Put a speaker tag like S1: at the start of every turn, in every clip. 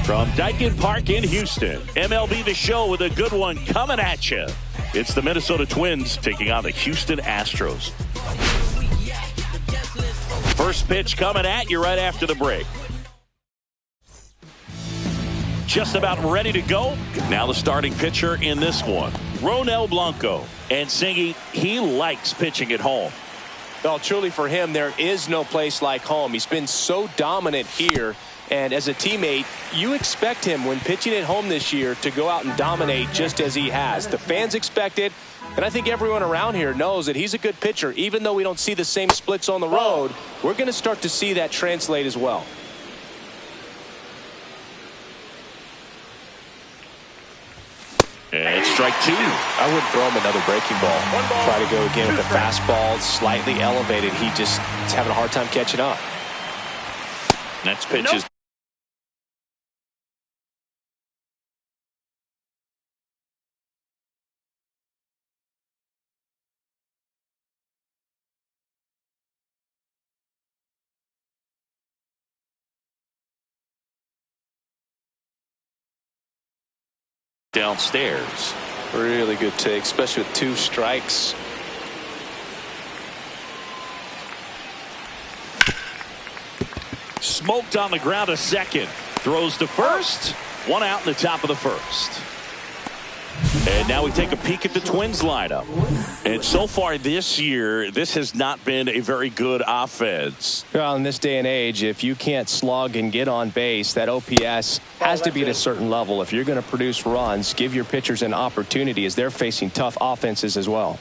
S1: From Dyken Park in Houston, MLB The Show with a good one coming at you. It's the Minnesota Twins taking on the Houston Astros. First pitch coming at you right after the break. Just about ready to go. Now the starting pitcher in this one, Ronel Blanco. And Singy, he likes pitching at home.
S2: Well, truly for him, there is no place like home. He's been so dominant here. And as a teammate, you expect him when pitching at home this year to go out and dominate just as he has. The fans expect it. And I think everyone around here knows that he's a good pitcher. Even though we don't see the same splits on the road, we're going to start to see that translate as well.
S1: And strike two.
S2: I wouldn't throw him another breaking ball. Try to go again with the fastball slightly elevated. He just is having a hard time catching up.
S1: Next pitch is downstairs.
S2: Really good take, especially with 2 strikes.
S1: Smoked on the ground a second. Throws to first. 1 out in the top of the first. And now we take a peek at the Twins lineup. And so far this year, this has not been a very good offense.
S2: Well, in this day and age, if you can't slug and get on base, that OPS has to be at a certain level. If you're going to produce runs, give your pitchers an opportunity as they're facing tough offenses as well.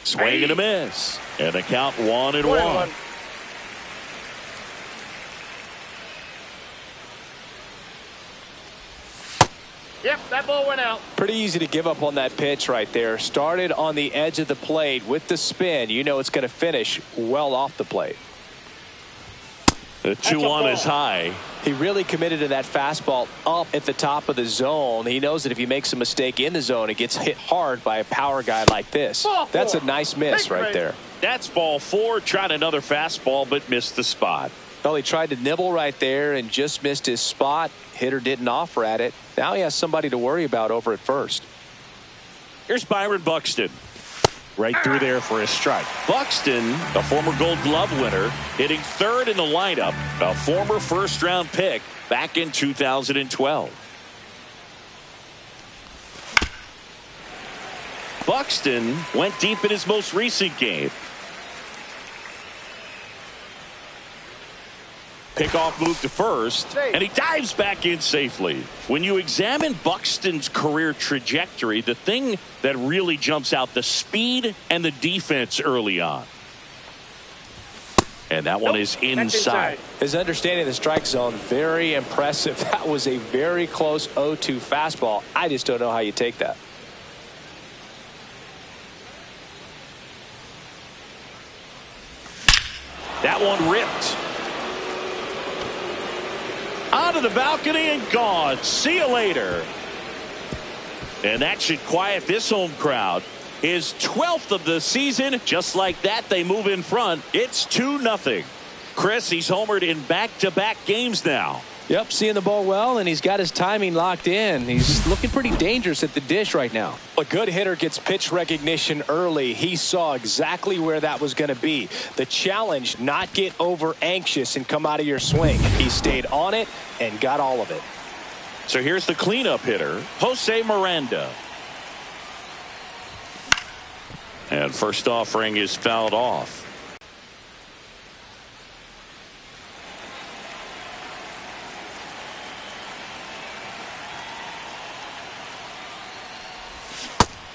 S1: Swing and a miss. And the count 1-1.
S3: Yep, that ball went out.
S2: Pretty easy to give up on that pitch right there. Started on the edge of the plate with the spin. You know it's going to finish well off the plate.
S1: The 2-1 is high.
S2: He really committed to that fastball up at the top of the zone. He knows that if he makes a mistake in the zone, it gets hit hard by a power guy like this. That's a nice miss right there.
S1: That's ball 4. Tried another fastball, but missed the spot.
S2: Well, he tried to nibble right there and just missed his spot. Hitter didn't offer at it. Now he has somebody to worry about over at first.
S1: Here's Byron Buxton. Right through there for a strike. Buxton, a former Gold Glove winner, hitting 3rd in the lineup, a former first-round pick back in 2012. Buxton went deep in his most recent game. Pickoff move to first, and he dives back in safely. When you examine Buxton's career trajectory, the thing that really jumps out, the speed and the defense early on. And that one is inside.
S2: His understanding of the strike zone, very impressive. That was a very close 0-2 fastball. I just don't know how you take that.
S1: That one ripped. Onto the balcony and gone. See you later. And that should quiet this home crowd. His 12th of the season. Just like that, they move in front. It's 2-0. Chris, he's homered in back-to-back games now.
S2: Yep, seeing the ball well, and he's got his timing locked in. He's looking pretty dangerous at the dish right now. A good hitter gets pitch recognition early. He saw exactly where that was going to be. The challenge, not get over anxious and come out of your swing. He stayed on it and got all of it.
S1: So here's the cleanup hitter, Jose Miranda. And first offering is fouled off.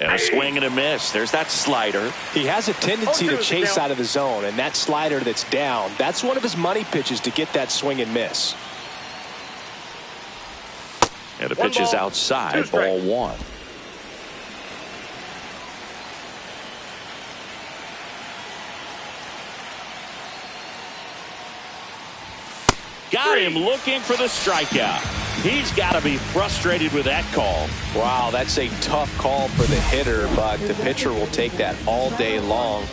S1: And a swing and a miss. There's that slider.
S2: He has a tendency to chase out of the zone, and that slider that's down, that's one of his money pitches to get that swing and miss.
S1: And the pitch is outside, ball 1. Got him looking for the strikeout. He's got to be frustrated with that call.
S2: Wow, that's a tough call for the hitter, but the pitcher will take that all day long.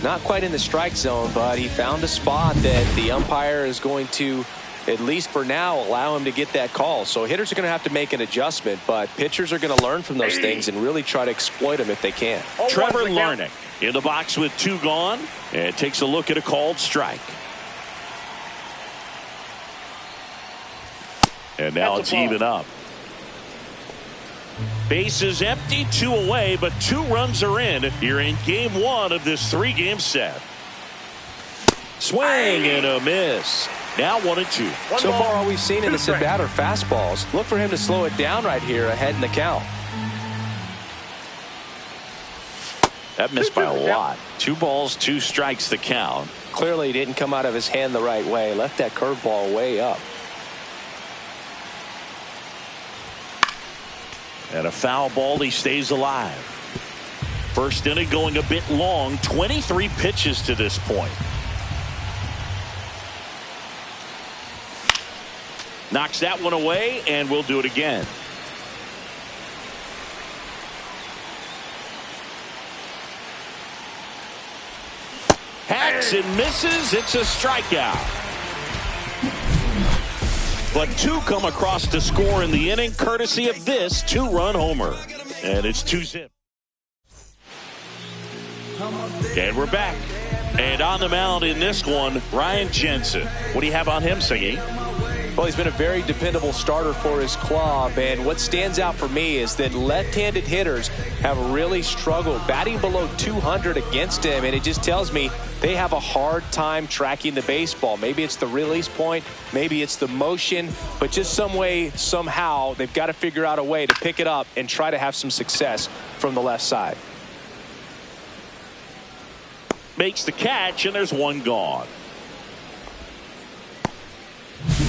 S2: Not quite in the strike zone, but he found a spot that the umpire is going to, at least for now, allow him to get that call. So hitters are going to have to make an adjustment, but pitchers are going to learn from those things and really try to exploit them if they can.
S1: Trevor Larnach in the box with 2 gone, and takes a look at a called strike. And now it's even up. Bases empty, 2 away, but 2 runs are in here in game 1 of this 3-game set. Swing and a miss. Now 1-2.
S2: So far, all we've seen in this at bat are fastballs. Look for him to slow it down right here ahead in the count.
S1: That missed by a lot. 2 balls, 2 strikes the count.
S2: Clearly, he didn't come out of his hand the right way. Left that curveball way up.
S1: And a foul ball, he stays alive. First inning going a bit long, 23 pitches to this point. Knocks that one away, and we'll do it again. Hacks and misses. It's a strikeout. But 2 come across to score in the inning, courtesy of this 2-run homer. And it's 2-zip. And we're back. And on the mound in this one, Ryan Jensen. What do you have on him, Singy?
S2: Well, he's been a very dependable starter for his club, and what stands out for me is that left-handed hitters have really struggled batting below 200 against him, and it just tells me they have a hard time tracking the baseball. Maybe it's the release point, maybe it's the motion, but just some way, somehow, they've got to figure out a way to pick it up and try to have some success from the left side.
S1: Makes the catch, and there's 1 gone.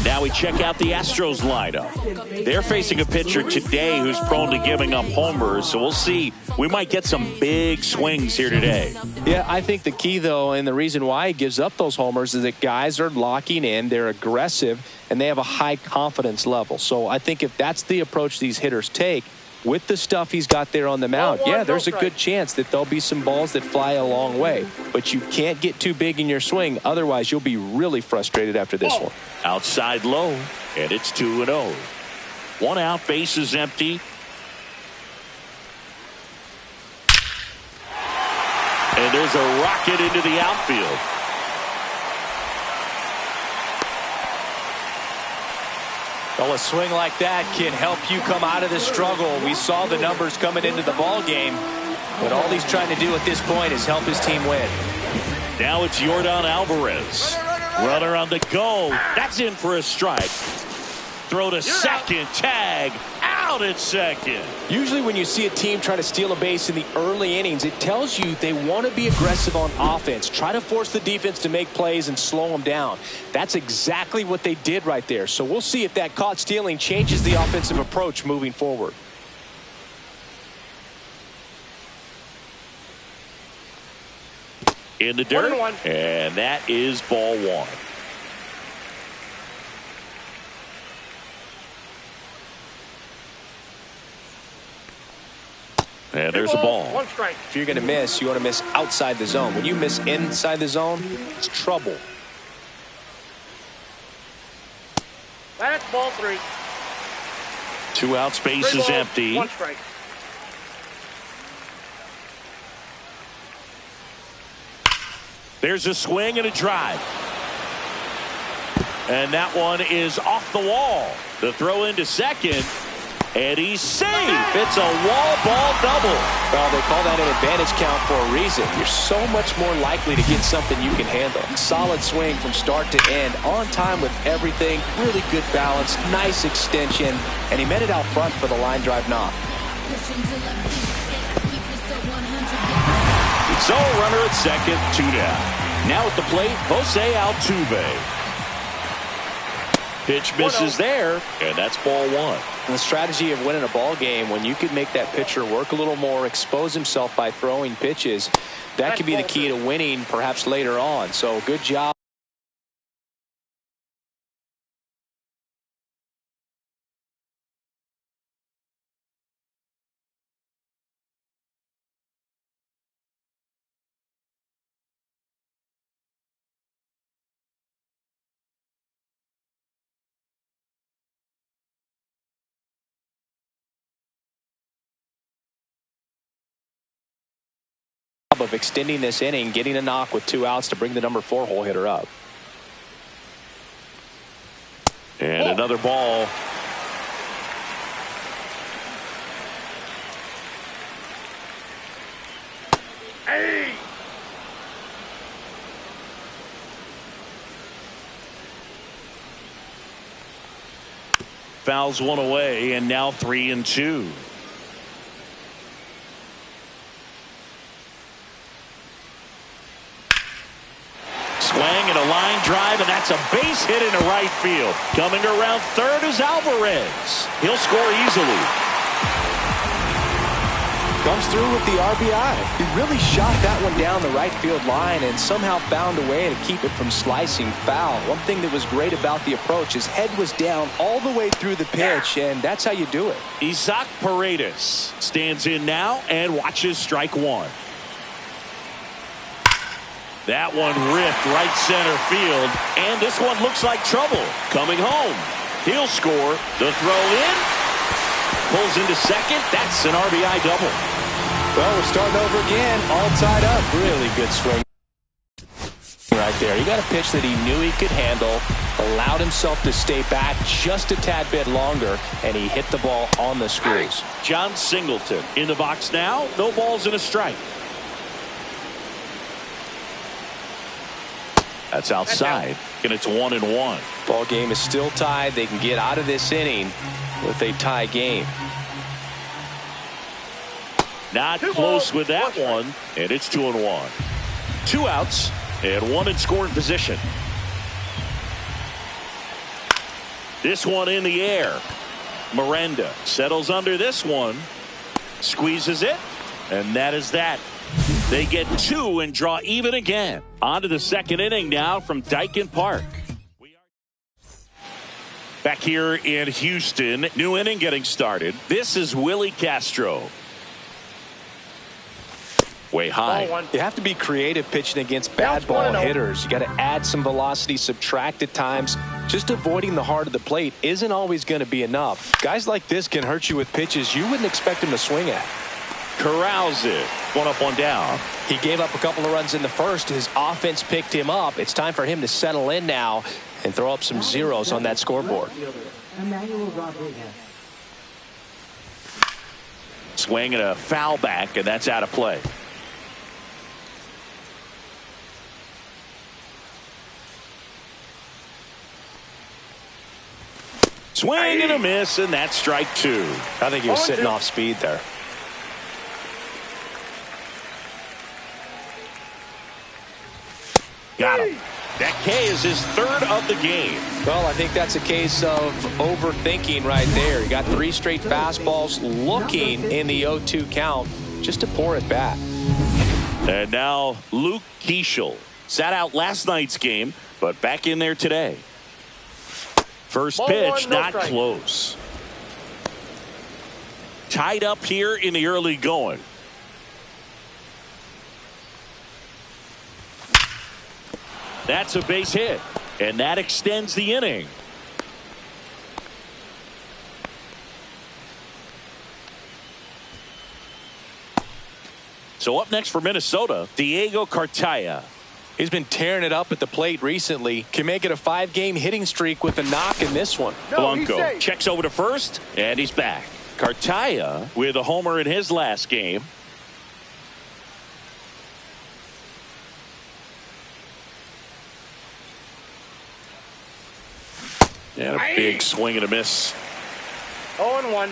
S1: Now we check out the Astros lineup. They're facing a pitcher today who's prone to giving up homers, so we'll see. We might get some big swings here today.
S2: Yeah, I think the key, though, and the reason why he gives up those homers is that guys are locking in, they're aggressive, and they have a high confidence level. So I think if that's the approach these hitters take, with the stuff he's got there on the mound, yeah, there's a good chance that there'll be some balls that fly a long way. But you can't get too big in your swing. Otherwise, you'll be really frustrated after this one.
S1: Outside low, and it's 2-0. 1 out, bases empty. And there's a rocket into the outfield.
S2: Well, a swing like that can help you come out of the struggle. We saw the numbers coming into the ball game, but all he's trying to do at this point is help his team win.
S1: Now it's Yordan Alvarez. Runner on the go. That's in for a strike. Throw to second. Tag. Out at second.
S2: Usually when you see a team try to steal a base in the early innings, it tells you they want to be aggressive on offense. Try to force the defense to make plays and slow them down. That's exactly what they did right there. So we'll see if that caught stealing changes the offensive approach moving forward.
S1: In the dirt.
S3: 1-1.
S1: And that is ball 1. And there's a ball.
S3: 1 strike.
S2: If you're going to miss, you want to miss outside the zone. When you miss inside the zone, it's trouble.
S3: That's ball 3.
S1: 2 outs, base
S3: 3
S1: is
S3: balls,
S1: empty.
S3: 1 strike.
S1: There's a swing and a drive. And that one is off the wall. The throw into second. And he's safe. It's a wall ball double.
S2: Well, they call that an advantage count for a reason. You're so much more likely to get something you can handle. Solid swing from start to end. On time with everything. Really good balance. Nice extension. And he met it out front for the line drive knock.
S1: So runner at second, 2 down. Now at the plate, Jose Altuve. Pitch misses there, and that's ball 1.
S2: And the strategy of winning a ball game, when you could make that pitcher work a little more, expose himself by throwing pitches, that could be the key to winning perhaps later on. So good job. job of extending this inning, getting a knock with 2 outs to bring the number 4 hole hitter up.
S1: And another ball.
S3: Hey!
S1: Fouls one away, and now 3-2. Swing and a line drive, and that's a base hit into right field. Coming around third is Alvarez. He'll score easily.
S2: Comes through with the RBI. He really shot that one down the right field line and somehow found a way to keep it from slicing foul. One thing that was great about the approach, his head was down all the way through the pitch, and that's how you do it.
S1: Isaac Paredes stands in now and watches strike one. That one ripped right center field, and this one looks like trouble. Coming home. He'll score. The throw in. Pulls into second. That's an RBI double.
S2: Well, we're starting over again. All tied up. Really good swing right there. He got a pitch that he knew he could handle, allowed himself to stay back just a tad bit longer, and he hit the ball on the screws.
S1: John Singleton in the box now. No balls and a strike. That's outside, and it's 1-1.
S2: Ball game is still tied. They can get out of this inning with a tie game.
S1: Not close with that one, and it's 2-1. 2 outs and 1 in scoring position. This one in the air. Miranda settles under this one, squeezes it, and that is that. They get 2 and draw even again. On to the second inning now from Daikin Park. Back here in Houston, new inning getting started. This is Willie Castro. Way high.
S2: You have to be creative pitching against bad ball hitters. You got to add some velocity, subtract at times. Just avoiding the heart of the plate isn't always going to be enough. Guys like this can hurt you with pitches you wouldn't expect him to swing at.
S1: Corrals it. 1 up, 1 down.
S2: He gave up a couple of runs in the first. His offense picked him up. It's time for him to settle in now and throw up some zeros on that scoreboard.
S1: Swing and a foul back, and that's out of play. Swing and a miss, and that's strike 2.
S2: I think he was sitting off speed there.
S1: Got him. That K is his 3rd of the game.
S2: Well, I think that's a case of overthinking right there. He got 3 straight fastballs looking in the 0-2 count just to pour it back.
S1: And now Luke Keeschel sat out last night's game, but back in there today. First pitch, not close. Tied up here in the early going. That's a base hit, and that extends the inning. So up next for Minnesota, Diego Cartaya.
S2: He's been tearing it up at the plate recently. Can make it a 5-game hitting streak with a knock in this one.
S1: Blanco checks over to first, and he's back. Cartaya with a homer in his last game. And a big swing and a miss.
S3: 0-1.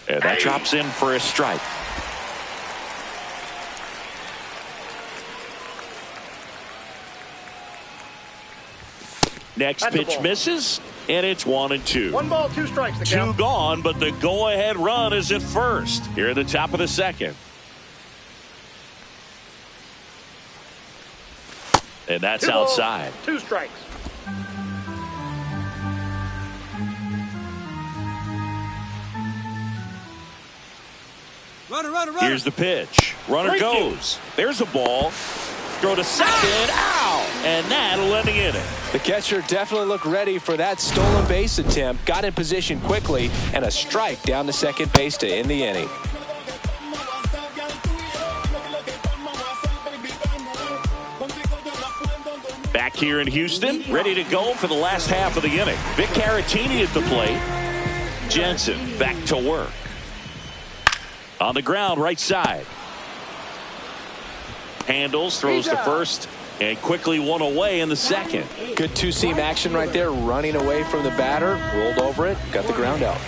S1: And that drops in for a strike. Next pitch misses, and it's 1-2.
S3: 1 ball, 2 strikes.
S1: 2 gone, but the go-ahead run is at first. Here at the top of the second. And that's outside.
S3: 2 strikes.
S4: Runner.
S1: Here's the pitch. Runner goes. There's a ball. throw to second. Ow! And that'll end the inning.
S2: The catcher definitely looked ready for that stolen base attempt. Got in position quickly, and a strike down to second base to end the inning.
S1: Back here in Houston, ready to go for the last half of the inning. Vic Caratini at the plate. Jensen back to work. On the ground, right side. Handles, throws to first, and quickly one away in the second.
S2: Good two-seam action right there, running away from the batter, rolled over it, got the ground out.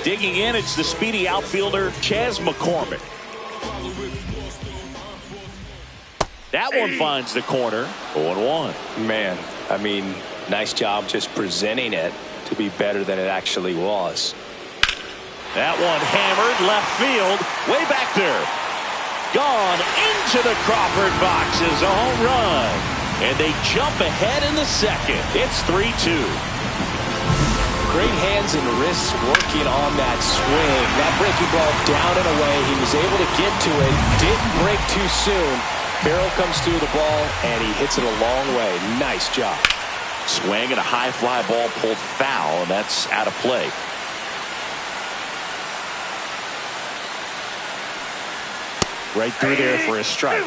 S1: Digging in, it's the speedy outfielder, Chas McCormick. That one finds the corner, 0-1.
S2: Man, I mean, nice job just presenting it to be better than it actually was.
S1: That one hammered left field, way back there. Gone into the Crawford box is a home run. And they jump ahead in the second. It's 3-2.
S2: Great hands and wrists working on that swing. That breaking ball down and away. He was able to get to it. Didn't break too soon. Barrel comes through the ball, and he hits it a long way. Nice job.
S1: Swing and a high fly ball pulled foul, and that's out of play. Right through there for a strike.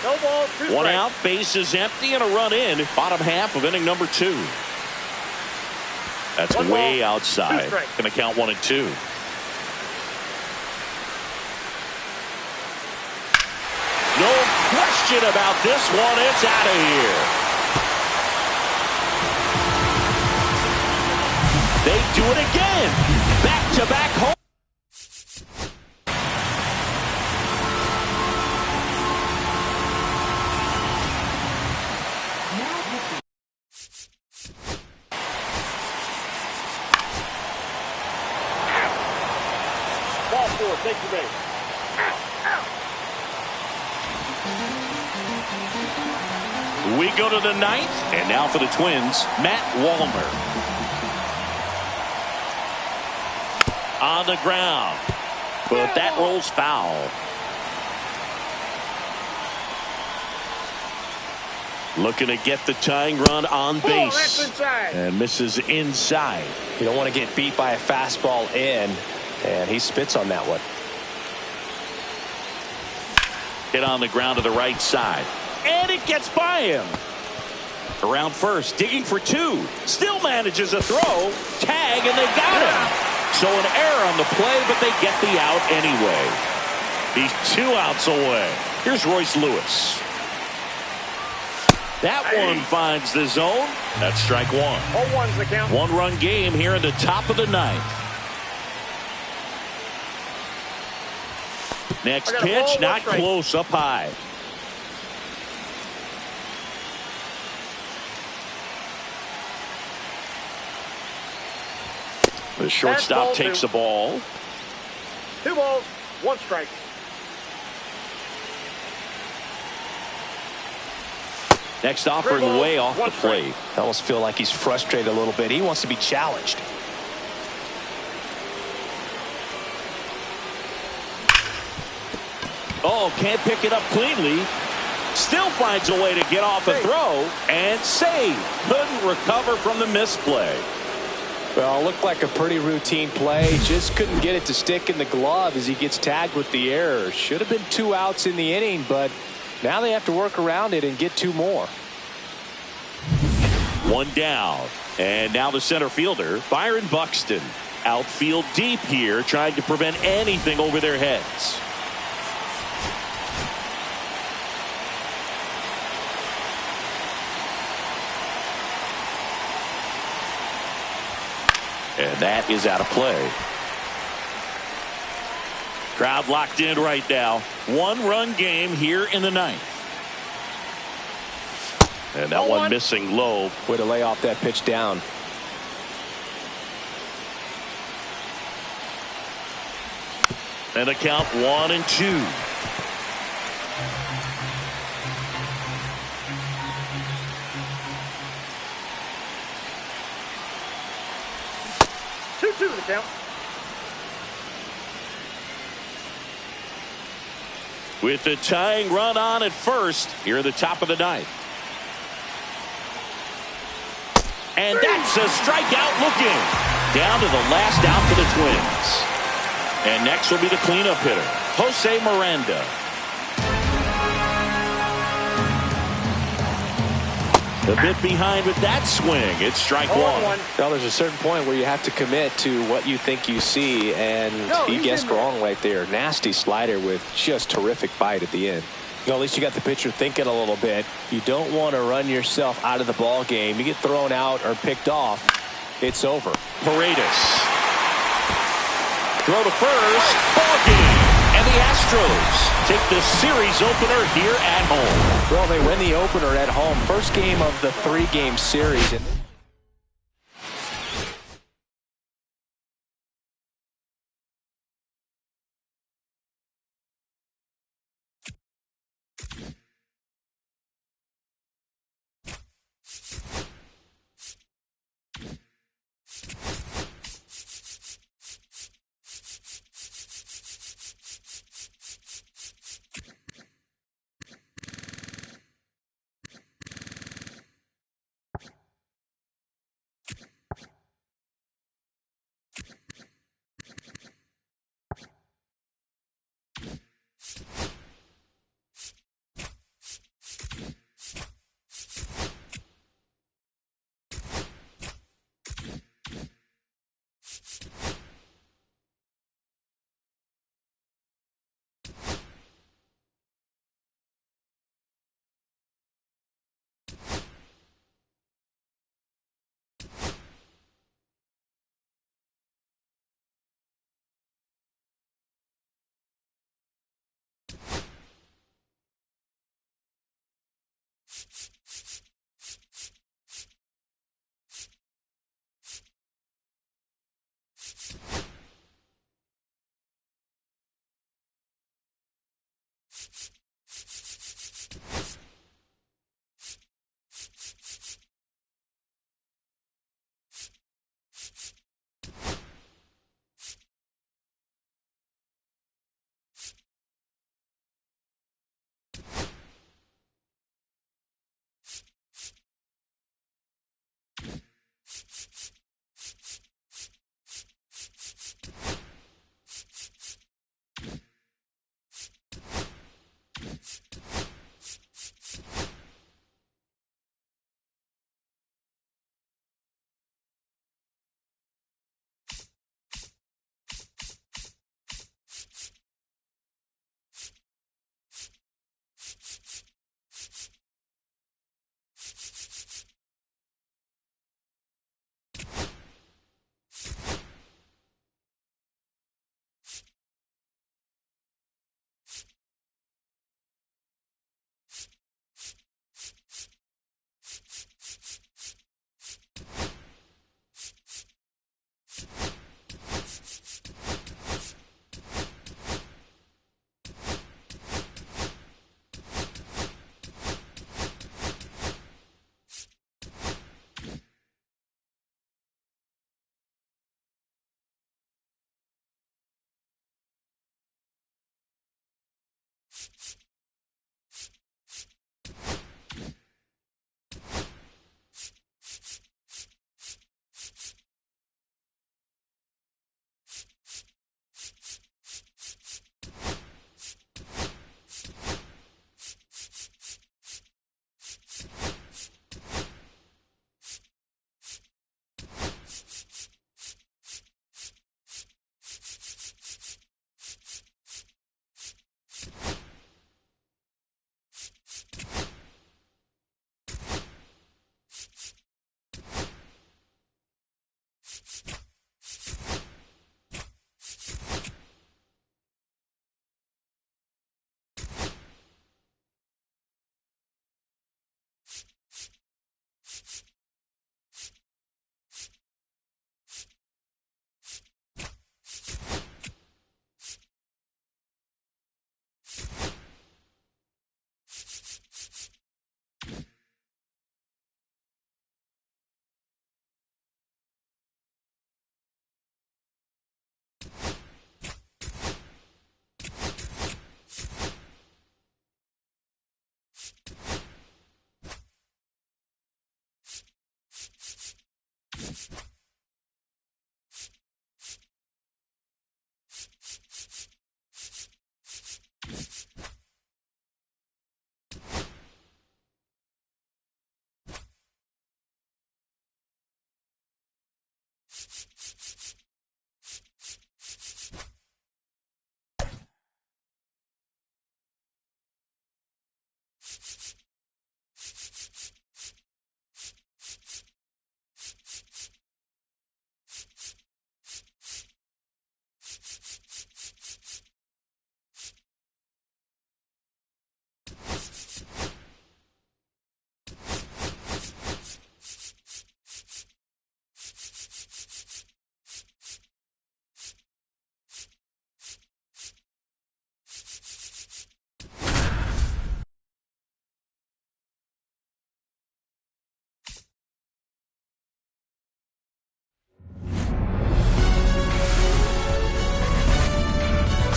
S3: No ball,
S1: One out, base is empty, and a run in. Bottom half of inning number 2. That's way outside. Going to count 1 and 2. No question about this one. It's out of here. They do it again. Back-to-back home.
S3: Ball 4, take the base.
S1: We go to the 9th, and now for the Twins, Matt Wallner. On the ground, but that rolls foul. Looking to get the tying run on base, and misses inside.
S2: You don't want to get beat by a fastball in, and he spits on that one.
S1: Hit on the ground to the right side. And it gets by him. Around first, digging for 2. Still manages a throw. Tag, and they got him. So an error on the play, but they get the out anyway. He's 2 outs away. Here's Royce Lewis. That one finds the zone. That's strike 1.
S3: 0-1's the count.
S1: 1-run game here in the top of the 9th. Next pitch, not close, up high. The shortstop takes the ball.
S3: 2 balls, 1 strike.
S1: Next offering way off the plate.
S2: I almost feel like he's frustrated a little bit. He wants to be challenged.
S1: Oh, can't pick it up cleanly. Still finds a way to get off a throw and save. Couldn't recover from the misplay.
S2: Well, it looked like a pretty routine play. Just couldn't get it to stick in the glove as he gets tagged with the error. Should have been 2 outs in the inning, but now they have to work around it and get 2 more.
S1: 1 down. And now the center fielder, Byron Buxton. Outfield deep here, trying to prevent anything over their heads. And that is out of play. Crowd locked in right now. 1-run game here in the 9th. And that one missing low.
S2: Way to lay off that pitch down.
S1: And the count 1-2.
S3: The count.
S1: With the tying run on at first here at the top of the ninth. And that's a strikeout looking. Down to the last out for the Twins. And next will be the cleanup hitter, Jose Miranda. A bit behind with that swing. It's strike one.
S2: Well, there's a certain point where you have to commit to what you think you see, and he guessed wrong right there. Nasty slider with just terrific bite at the end. Well, at least you got the pitcher thinking a little bit. You don't want to run yourself out of the ball game. You get thrown out or picked off, it's over.
S1: Paredes. Throw to first. Ball game. And the Astros take the series opener here at home.
S2: Well, they win the opener at home. First game of the 3-game series.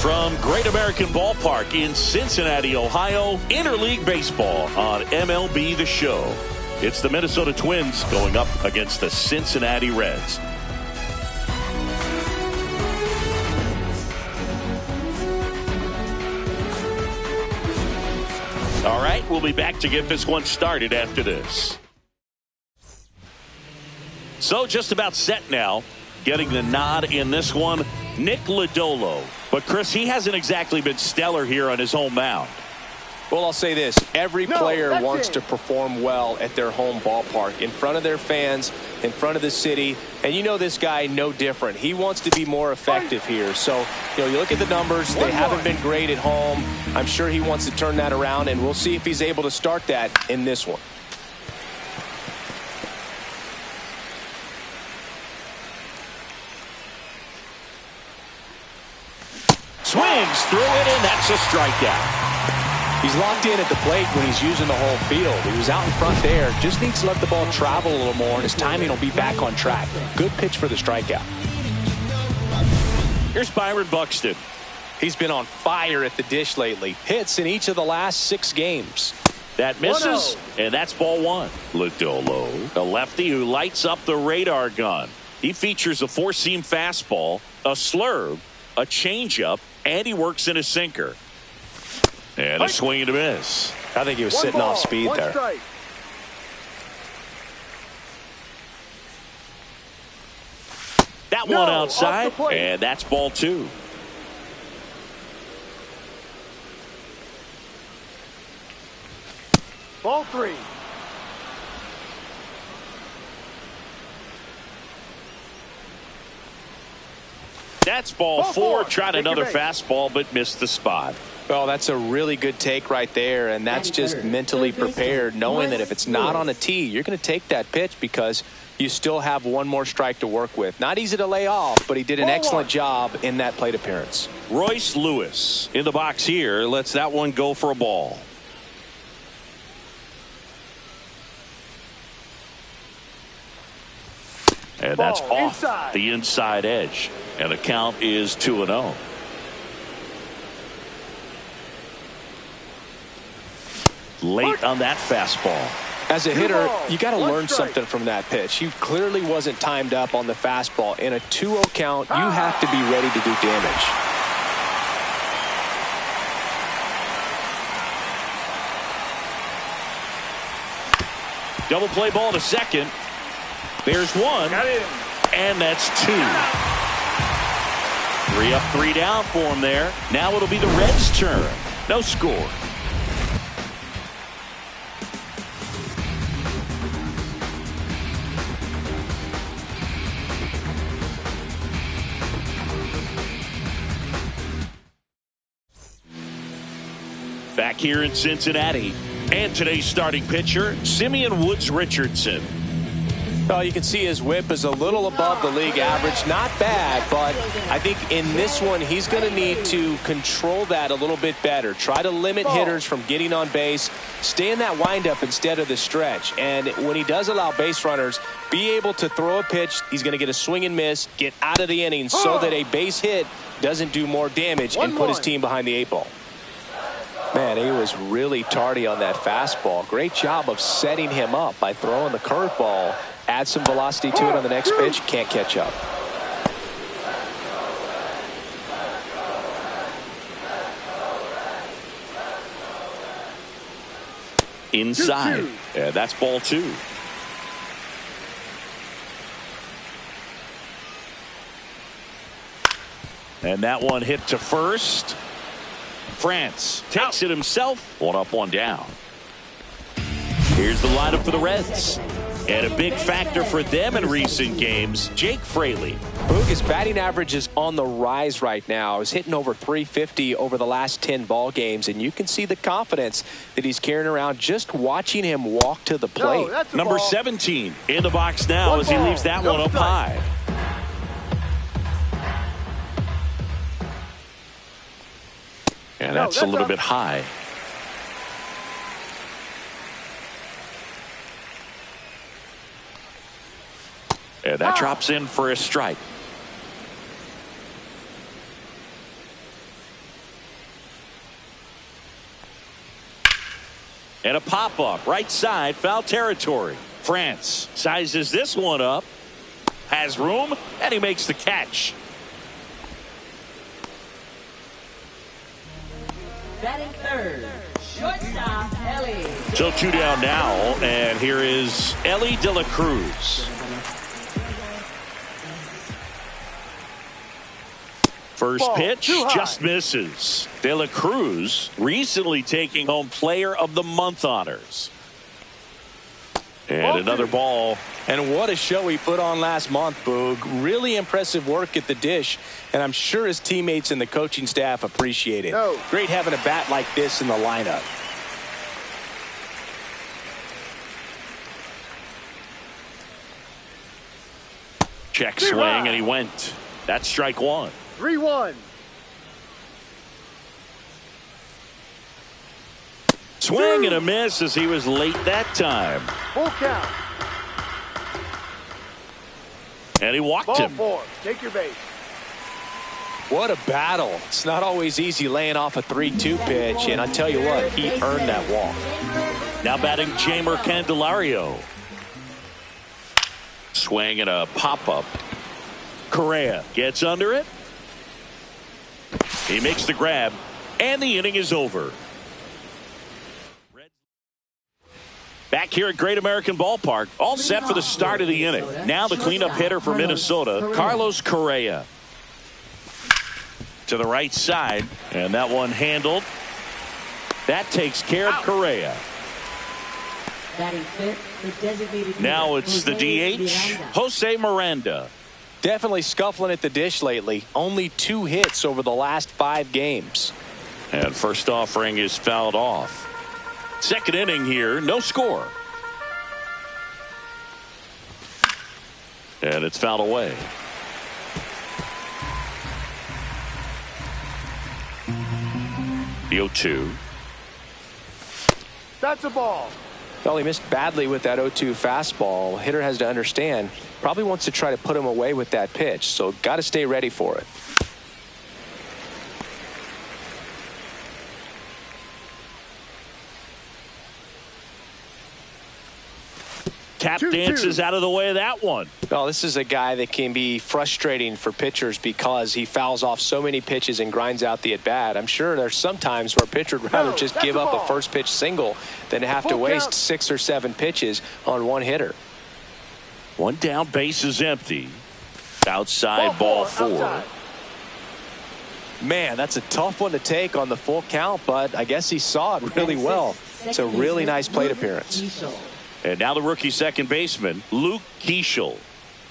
S1: From Great American Ballpark in Cincinnati, Ohio, Interleague Baseball on MLB The Show. It's the Minnesota Twins going up against the Cincinnati Reds. All right, we'll be back to get this one started after this. So just about set now. Getting the nod in this one, Nick Lodolo. But, Chris, he hasn't exactly been stellar here on his home mound.
S2: Well, I'll say this. Every player wants to perform well at their home ballpark, in front of their fans, in front of the city. And you know this guy no different. He wants to be more effective here. So, you look at the numbers. They haven't been great at home. I'm sure he wants to turn that around, and we'll see if he's able to start that in this one.
S1: Swings through it, and that's a strikeout.
S2: He's locked in at the plate when he's using the whole field. He was out in front there. Just needs to let the ball travel a little more, and his timing will be back on track. Good pitch for the strikeout.
S1: Here's Byron Buxton.
S2: He's been on fire at the dish lately. Hits in each of the last 6 games.
S1: That misses, and that's ball 1. Lodolo, a lefty who lights up the radar gun. He features a 4-seam fastball, a slurve, a changeup, and he works in a sinker. And a swing and a miss.
S2: I think he was sitting off speed there.
S3: Strike.
S1: That one outside, and that's ball 2.
S3: Ball 3.
S1: That's ball 4. Tried another fastball, but missed the spot.
S2: Well, that's a really good take right there, and that's just mentally prepared, knowing that if it's not on a tee, you're going to take that pitch because you still have one more strike to work with. Not easy to lay off, but he did an excellent job in that plate appearance.
S1: Royce Lewis in the box here lets that one go for a ball. And that's off the inside edge. And the count is 2-0. Late on that fastball.
S2: As a hitter, you got to learn something from that pitch. He clearly wasn't timed up on the fastball. In a 2-0 count, you have to be ready to do damage.
S1: Double play ball to second. There's 1, and that's 2. 3 up, 3 down for him there. Now it'll be the Reds' turn. No score. Back here in Cincinnati, and today's starting pitcher, Simeon Woods Richardson.
S2: Well, you can see his whip is a little above the league average. Not bad, but I think in this one, he's going to need to control that a little bit better. Try to limit hitters from getting on base. Stay in that windup instead of the stretch. And when he does allow base runners, be able to throw a pitch. He's going to get a swing and miss, get out of the inning so that a base hit doesn't do more damage and put his team behind the 8 ball. Man, he was really tardy on that fastball. Great job of setting him up by throwing the curveball. Add some velocity to it on the next pitch. Can't catch up.
S1: Inside. Yeah, that's ball 2. And that one hit to first. France takes it himself. 1 up, 1 down. Here's the lineup for the Reds. And a big factor for them in recent games, Jake Fraley.
S2: Boog, his batting average is on the rise right now. He's hitting over 350 over the last 10 ball games, and you can see the confidence that he's carrying around just watching him walk to the plate.
S1: Number 17 in the box now as he leaves that one up high. And that's a little bit high. And that drops in for a strike. And a pop-up right side, foul territory. France sizes this one up, has room, and he makes the catch.
S4: Batting third, shortstop Ellie.
S1: So 2 down now, and here is Ellie De La Cruz. First pitch just misses. De La Cruz recently taking home Player of the Month honors. And another ball.
S2: And what a show he put on last month, Boog. Really impressive work at the dish, and I'm sure his teammates and the coaching staff appreciate it. Great having a bat like this in the lineup.
S1: Check swing, and he went. That's strike one.
S3: 3-1.
S1: Swing and a miss as he was late that time.
S3: Full count.
S1: And he walked
S3: Ball
S1: him.
S3: 4. Take your base.
S2: What a battle. It's not always easy laying off a 3-2 pitch, and I tell you what, he earned that walk.
S1: Now batting Jamer Candelario. Swing and a pop-up. Correa gets under it. He makes the grab, and the inning is over. Back here at Great American Ballpark, all set for the start of the inning. Now the cleanup hitter for Minnesota, Carlos Correa. To the right side, and that one handled. That takes care of Correa. Now it's the DH, Jose Miranda.
S2: Definitely scuffling at the dish lately. Only 2 hits over the last 5 games.
S1: And first offering is fouled off. Second inning here, no score. And it's fouled away. The 0-2.
S3: That's a ball.
S2: Well, he missed badly with that 0-2 fastball. Hitter has to understand, probably wants to try to put him away with that pitch, so got to stay ready for it.
S1: Tap dances out of the way of that one.
S2: Well, this is a guy that can be frustrating for pitchers because he fouls off so many pitches and grinds out the at-bat. I'm sure there's some times where a pitcher would rather just give up a first pitch single than have to waste 6 or 7 pitches on one hitter.
S1: One down, base is empty. Outside, ball 4.
S2: Man, that's a tough one to take on the full count, but I guess he saw it really well. It's a really nice plate appearance.
S1: And now the rookie second baseman, Luke Keeschel.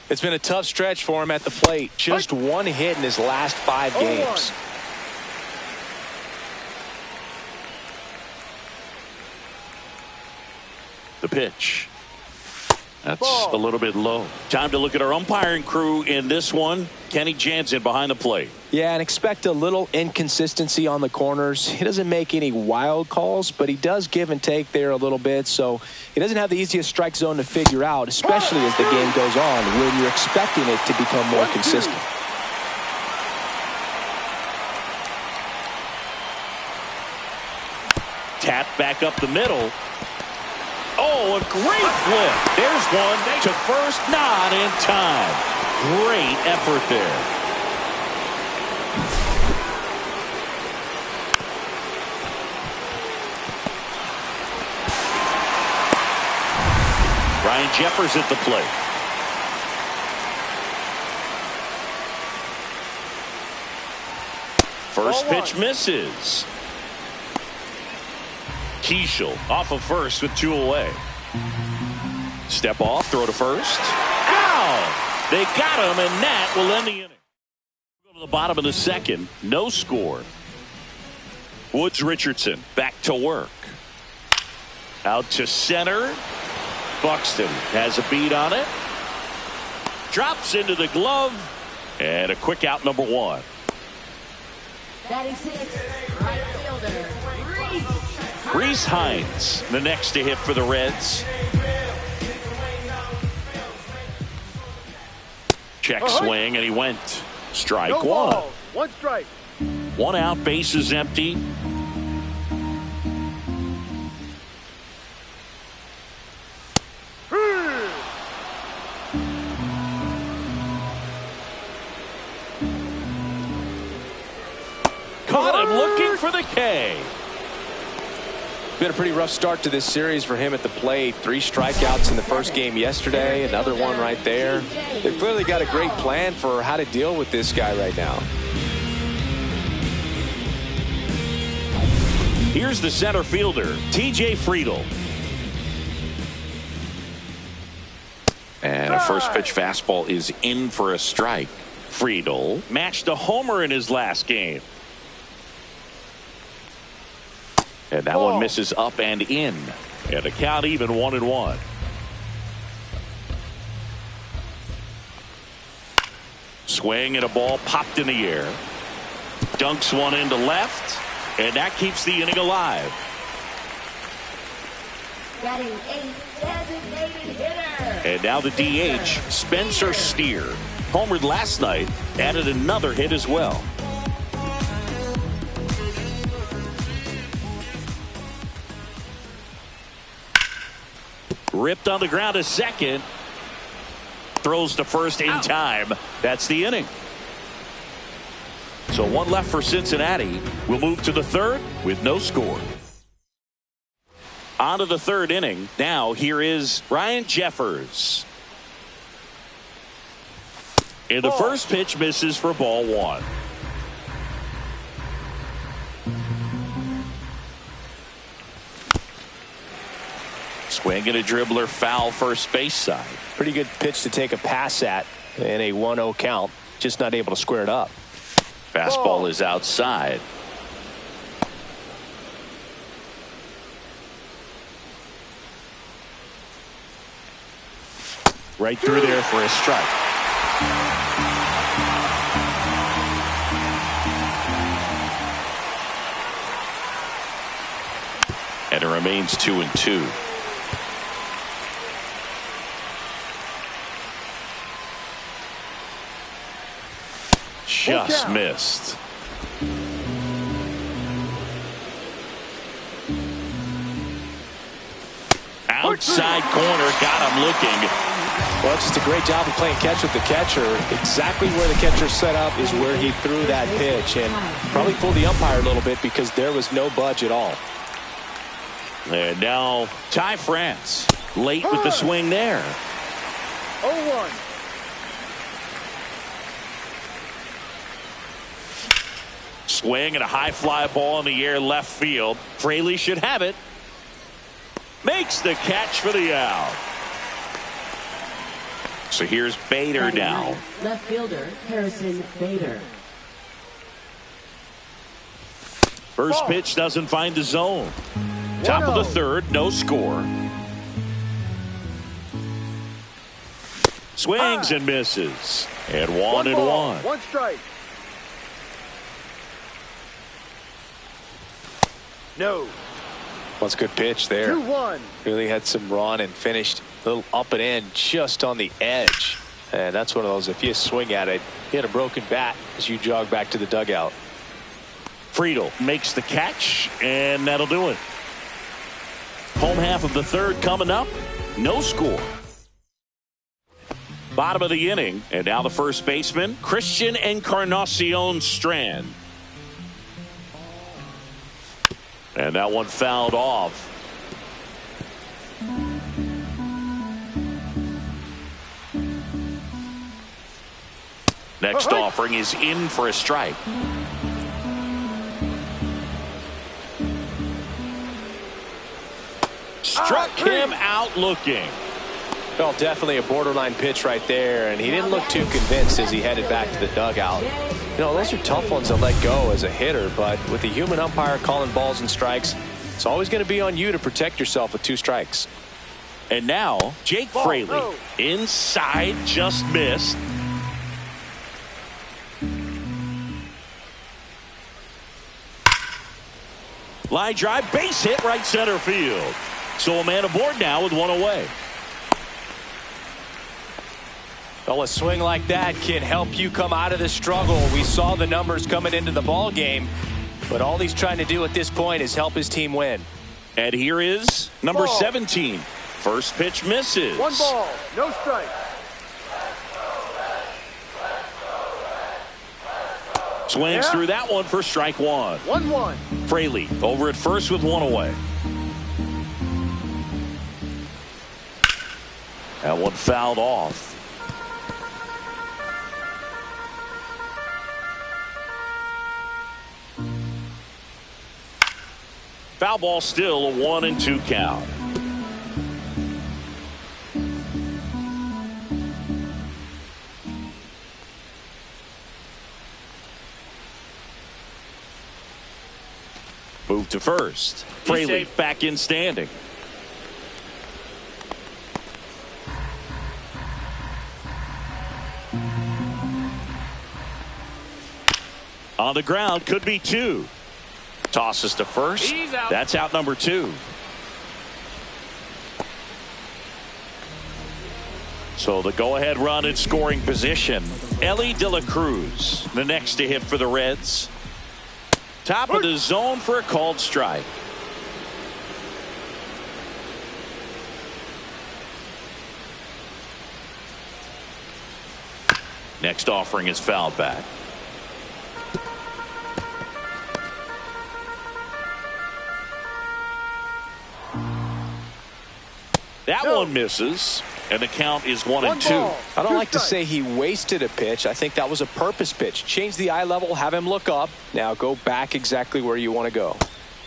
S2: It's been a tough stretch for him at the plate. Just 1 hit in his last 5 games.
S1: The pitch. That's a little bit low. Time to look at our umpiring crew in this one. Kenny Jensen behind the plate.
S2: Yeah, and expect a little inconsistency on the corners. He doesn't make any wild calls, but he does give and take there a little bit. So he doesn't have the easiest strike zone to figure out, especially as the game goes on when you're expecting it to become more consistent.
S1: Tap back up the middle. Oh, a great flip. There's one to first, not in time. Great effort there. Ryan Jeffers at the plate. First pitch misses. Keeschel off of first with 2 away. Step off, throw to first. Ow! They got him, and that will end the inning. Go to the bottom of the second. No score. Woods Richardson back to work. Out to center. Buxton has a beat on it. Drops into the glove. And a quick out, number 1.
S4: Batting 6, right fielder,
S1: Reese Hines, the next to hit for the Reds. Check swing, and he went. Strike
S3: No
S1: 1.
S3: ball. 1 strike.
S1: 1 out, base is empty. the K.
S2: Been a pretty rough start to this series for him at the plate. 3 strikeouts in the first game yesterday. Another one right there. They've clearly got a great plan for how to deal with this guy right now.
S1: Here's the center fielder, T.J. Friedl.
S5: And a first pitch fastball is in for a strike.
S1: Friedl matched a homer in his last game. And that one misses up and in. And the count even 1-1. Swing and a ball popped in the air. Dunks one into left. And that keeps the inning alive.
S4: Batting 8, designated hitter.
S1: And now the DH, Spencer Steer. Homered last night, added another hit as well. Ripped on the ground to second. Throws to first in time. That's the inning. So one left for Cincinnati. We'll move to the third with no score. On to the third inning. Now here is Ryan Jeffers. And the first pitch misses for ball 1. Swing and a dribbler, foul first base side.
S2: Pretty good pitch to take a pass at in a 1-0 count. Just not able to square it up.
S1: Fastball is outside. Right through there for a strike. And it remains 2-2. Just missed. Outside corner, got him looking.
S2: Well, it's just a great job of playing catch with the catcher. Exactly where the catcher set up is where he threw that pitch, and probably fooled the umpire a little bit because there was no budge at all.
S1: And now Ty France late with the swing there.
S3: 0-1.
S1: Swing and a high fly ball in the air left field. Fraley should have it. Makes the catch for the out. So here's Bader now.
S4: Left fielder Harrison Bader.
S1: First pitch doesn't find the zone. Top of the third, no score. Swings and misses. And 1-1.
S3: 1 strike. No.
S2: That's a good pitch there.
S3: 2-1.
S2: Really had some run and finished a little up and in just on the edge. And that's one of those, if you swing at it, you had a broken bat as you jog back to the dugout.
S1: Friedl makes the catch, and that'll do it. Home half of the third coming up. No score. Bottom of the inning, and now the first baseman, Christian Encarnacion Strand. And that one fouled off. Next offering is in for a strike. Struck him out looking.
S2: Well, definitely a borderline pitch right there, and he didn't look too convinced as he headed back to the dugout. You know, those are tough ones to let go as a hitter, but with the human umpire calling balls and strikes, it's always going to be on you to protect yourself with 2 strikes.
S1: And now, Jake Fraley. Inside, just missed. Line drive, base hit, right center field. So a man aboard now with 1 away.
S2: Well, a swing like that can help you come out of the struggle. We saw the numbers coming into the ball game, but all he's trying to do at this point is help his team win.
S1: And here is number 17. First pitch misses.
S3: 1 ball, no strike.
S1: Swings through that one for strike 1.
S3: 1-1.
S1: Fraley over at first with one away. That one fouled off. Foul ball, still a 1-2 count. Move to first. Fraley back in standing. On the ground, could be two. Tosses to first. That's out number 2. So the go-ahead run in scoring position. Ellie De La Cruz, the next to hit for the Reds. Top of the zone for a called strike. Next offering is fouled back. That one misses, and the count is 1-2.
S2: I don't like to say he wasted a pitch. I think that was a purpose pitch. Change the eye level, have him look up. Now go back exactly where you want to go.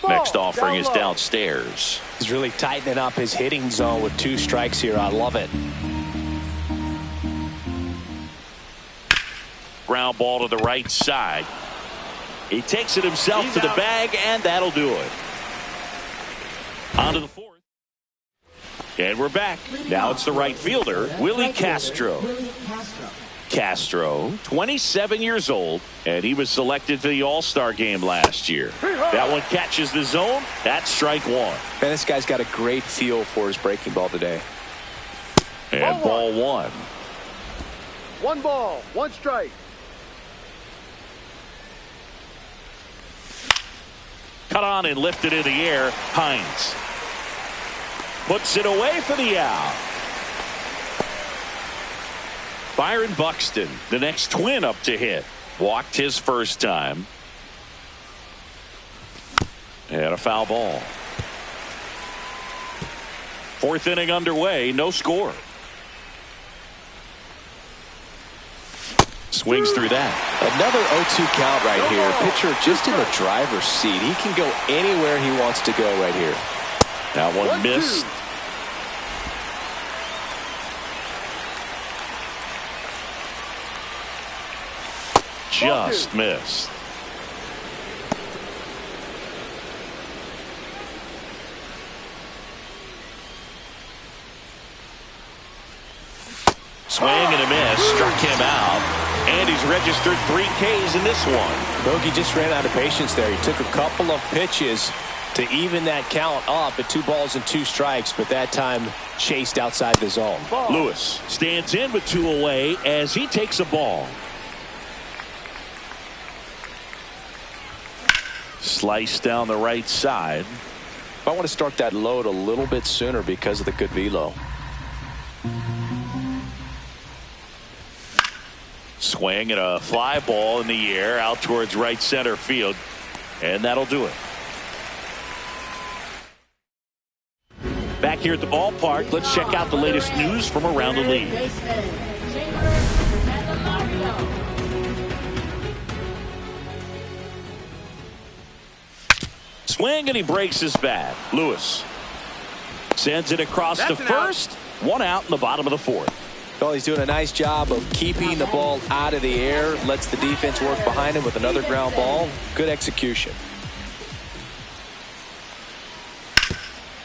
S1: Next offering is downstairs.
S2: He's really tightening up his hitting zone with 2 strikes here. I love it.
S1: Ground ball to the right side. He takes it himself to the bag, and that'll do it. On to the 4th. And we're back. Now it's the right fielder, Willie Castro. Castro, 27 years old, and he was selected for the All-Star game last year. That one catches the zone. That's strike 1.
S2: Man, this guy's got a great feel for his breaking ball today.
S1: And ball 1.
S3: 1 ball, 1 strike.
S1: Cut on and lifted in the air. Hines puts it away for the out. Byron Buxton, the next twin up to hit. Walked his first time. And a foul ball. 4th inning underway, no score. Swings through that.
S2: Another 0-2 count right here. Pitcher just in the driver's seat. He can go anywhere he wants to go right here.
S1: That one missed. Just missed. Swing and a miss. Struck him out. And he's registered 3 Ks in this one.
S2: Bogey just ran out of patience there. He took a couple of pitches to even that count up at 2 balls and 2 strikes, but that time chased outside the zone.
S1: Lewis stands in with 2 away as he takes a ball. Slice down the right side.
S2: I want to start that load a little bit sooner because of the good velo.
S1: Swing and a fly ball in the air out towards right center field. And that'll do it. Back here at the ballpark, let's check out the latest news from around the league. Swing and he breaks his bat. Lewis sends it across to first. 1 out in the bottom of the 4th.
S2: Well, he's doing a nice job of keeping the ball out of the air. Lets the defense work behind him with another ground ball. Good execution.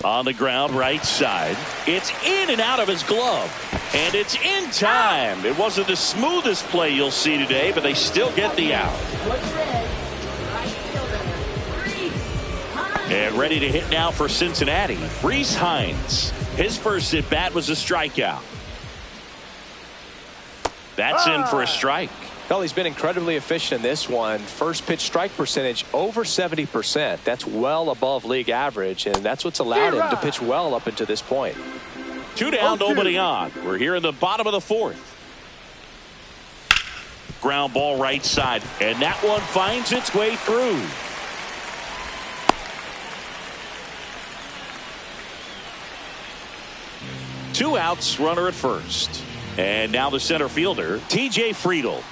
S1: On the ground, right side. It's in and out of his glove. And it's in time. It wasn't the smoothest play you'll see today, but they still get the out. And ready to hit now for Cincinnati, Rhys Hines. His first at bat was a strikeout. That's in for a strike.
S2: Well, he's been incredibly efficient in this one. First pitch strike percentage over 70%. That's well above league average, and that's what's allowed him to pitch well up until this point.
S1: 2 down, nobody on. We're here in the bottom of the 4th. Ground ball right side, and that one finds its way through. 2 outs, runner at first. And now the center fielder, T.J. Friedl.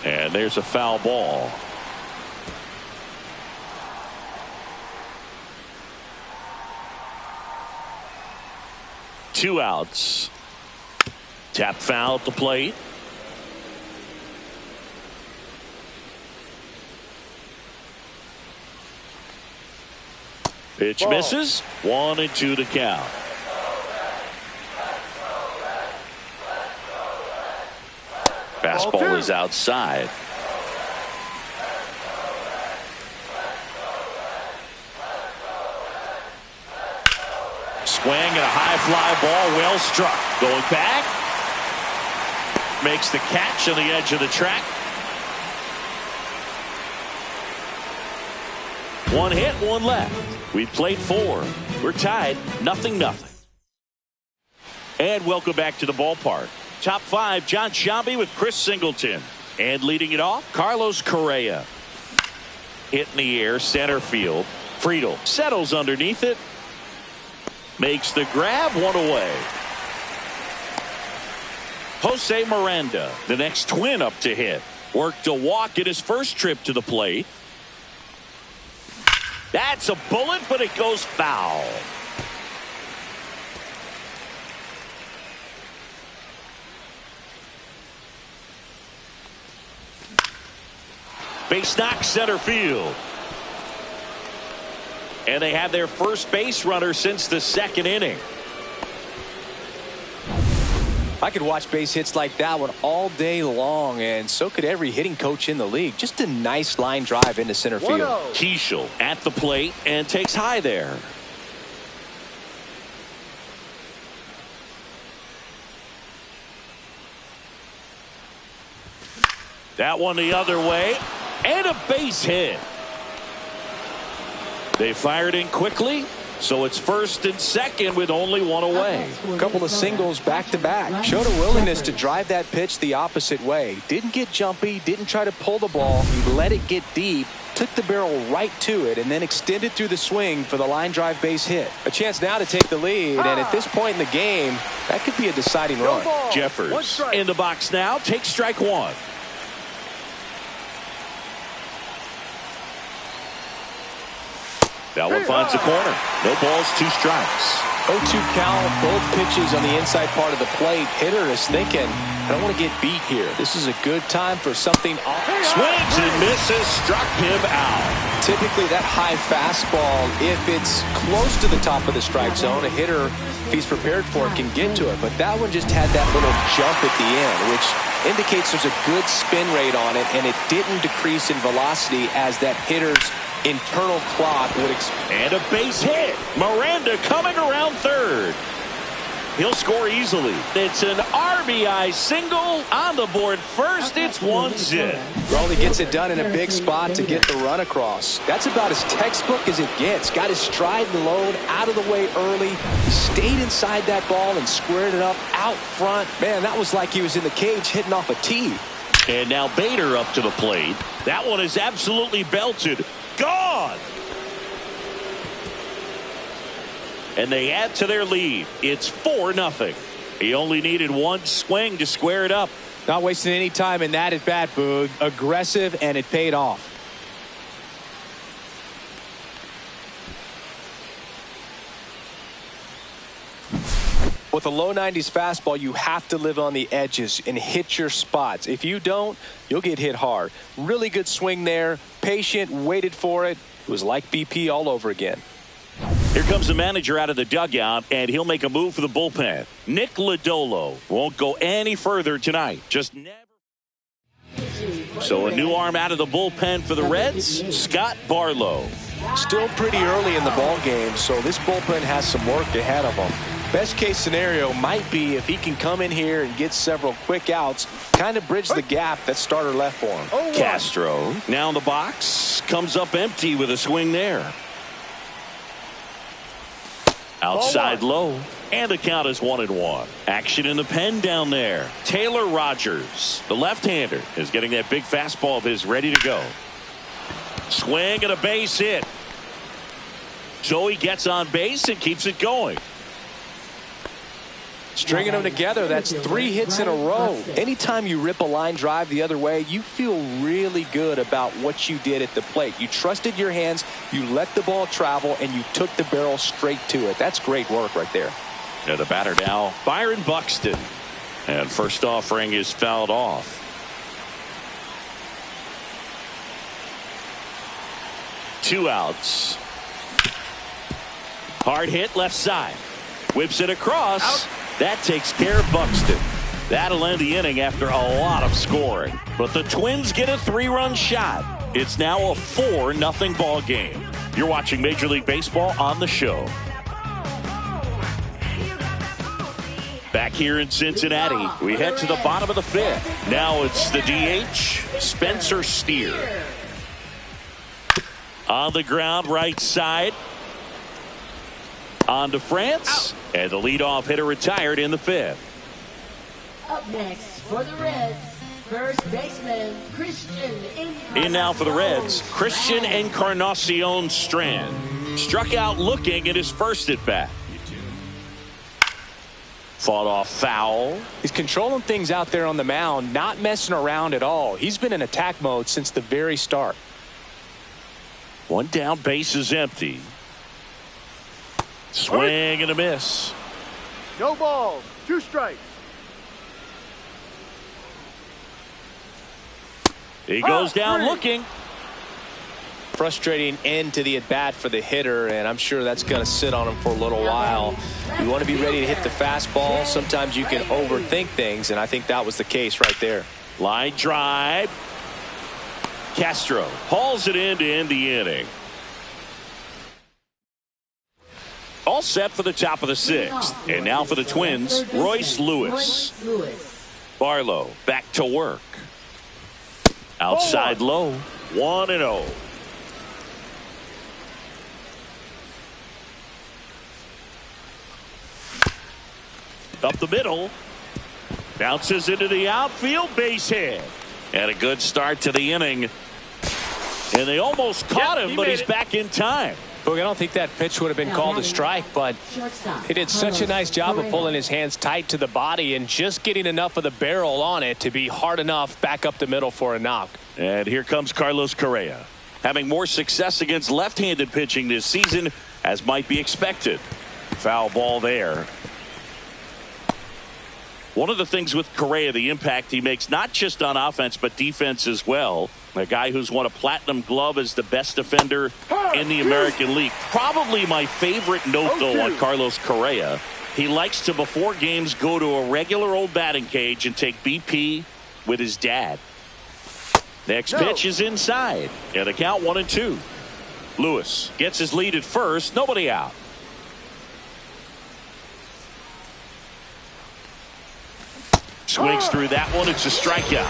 S1: And there's a foul ball. Two outs. Tap foul at the plate. Pitch misses. 1-2 to count. Fastball is outside. Swing and a high fly ball, well struck. Going back. Makes the catch on the edge of the track. 1 hit, 1 left. We've played 4. We're tied, 0-0. And welcome back to the ballpark. Top 5, John Sciambi with Chris Singleton. And leading it off, Carlos Correa. Hit in the air, center field. Friedl settles underneath it. Makes the grab, 1 away. Jose Miranda, the next twin up to hit. Worked a walk in his first trip to the plate. That's a bullet, but it goes foul. Base knock, center field. And they have their first base runner since the 2nd inning.
S2: I could watch base hits like that one all day long, and so could every hitting coach in the league. Just a nice line drive into center field.
S1: Keishel at the plate and takes high there. That one the other way, and a base hit. They fired in quickly, so it's 1st and 2nd with only 1 away.
S2: A couple of singles back-to-back. Showed a willingness to drive that pitch the opposite way. Didn't get jumpy, didn't try to pull the ball. He let it get deep, took the barrel right to it, and then extended through the swing for the line drive base hit. A chance now to take the lead, and at this point in the game, that could be a deciding run.
S1: Jeffers in the box now, takes strike 1. That one finds the corner. No balls, 2 strikes.
S2: 0-2 count, both pitches on the inside part of the plate. Hitter is thinking, I don't want to get beat here. This is a good time for something off.
S1: Swings and misses, struck him out.
S2: Typically that high fastball, if it's close to the top of the strike zone, a hitter, if he's prepared for it, can get to it. But that one just had that little jump at the end, which indicates there's a good spin rate on it, and it didn't decrease in velocity as that hitter's internal clock would
S1: and a base hit. Miranda coming around 3rd. He'll score easily. It's an RBI single on the board first. It's 1-0.
S2: Raleigh gets it done in a big spot to get the run across. That's about as textbook as it gets. Got his stride and load out of the way early. Stayed inside that ball and squared it up out front. Man, that was like he was in the cage hitting off a tee.
S1: And now Bader up to the plate. That one is absolutely belted. Gone. And they add to their lead. It's 4-0. He only needed 1 swing to square it up.
S2: Not wasting any time in that at bat, Boog. Aggressive, and it paid off. With a low 90s fastball, you have to live on the edges and hit your spots. If you don't, you'll get hit hard. Really good swing there. Patient, waited for it. It was like BP all over again.
S1: Here comes the manager out of the dugout, and he'll make a move for the bullpen. Nick Lodolo won't go any further tonight. Just never. So a new arm out of the bullpen for the Reds, Scott Barlow.
S2: Still pretty early in the ball game, so this bullpen has some work ahead of them. Best case scenario might be if he can come in here and get several quick outs, kind of bridge the gap that starter left for him.
S1: Castro now in the box, comes up empty with a swing there. Outside low, and the count is 1-1. Action in the pen down there. Taylor Rogers, the left-hander, is getting that big fastball of his ready to go. Swing and a base hit. So he gets on base and keeps it going.
S2: Stringing them together, that's 3 hits in a row. Anytime you rip a line drive the other way, you feel really good about what you did at the plate. You trusted your hands, you let the ball travel, and you took the barrel straight to it. That's great work right there.
S1: And the batter now, Byron Buxton. And first offering is fouled off. Two outs. Hard hit left side. Whips it across. Out. That takes care of Buxton. That'll end the inning after a lot of scoring. But the Twins get a 3-run shot. It's now a 4-0 ball game. You're watching Major League Baseball on the show. Back here in Cincinnati, we head to the bottom of the 5th. Now it's the DH, Spencer Steer. On the ground, right side. On to France. And the leadoff hitter retired in the 5th.
S4: Up next for the Reds, first baseman Christian
S1: In now for the Reds, Christian Encarnacion Strand. Struck out looking at his first at bat. Fought off foul.
S2: He's controlling things out there on the mound, not messing around at all. He's been in attack mode since the very start.
S1: One down, base is empty. Swing and a miss.
S3: No balls, 2 strikes.
S1: He goes down looking.
S2: Frustrating end to the at-bat for the hitter, and I'm sure that's going to sit on him for a little while. You want to be ready to hit the fastball. Sometimes you can overthink things, and I think that was the case right there.
S1: Line drive. Castro hauls it in to end the inning. All set for the top of the 6th. And now for the Twins, Royce Lewis. Barlow back to work. Outside low. 1-0. Up the middle. Bounces into the outfield, base hit. And a good start to the inning. And they almost caught him, but he's back in time.
S2: Look, I don't think that pitch would have been called a strike, but he did such a nice job of pulling his hands tight to the body and just getting enough of the barrel on it to be hard enough back up the middle for a knock.
S1: And here comes Carlos Correa, having more success against left-handed pitching this season, as might be expected. Foul ball there. One of the things with Correa, the impact he makes, not just on offense, but defense as well. A guy who's won a platinum glove as the best defender in the American League. Probably my favorite note, though, on Carlos Correa. He likes to, before games, go to a regular old batting cage and take BP with his dad. Next pitch is inside. And the count 1-2. Lewis gets his lead at first. Nobody out. Swings through that one. It's a strikeout.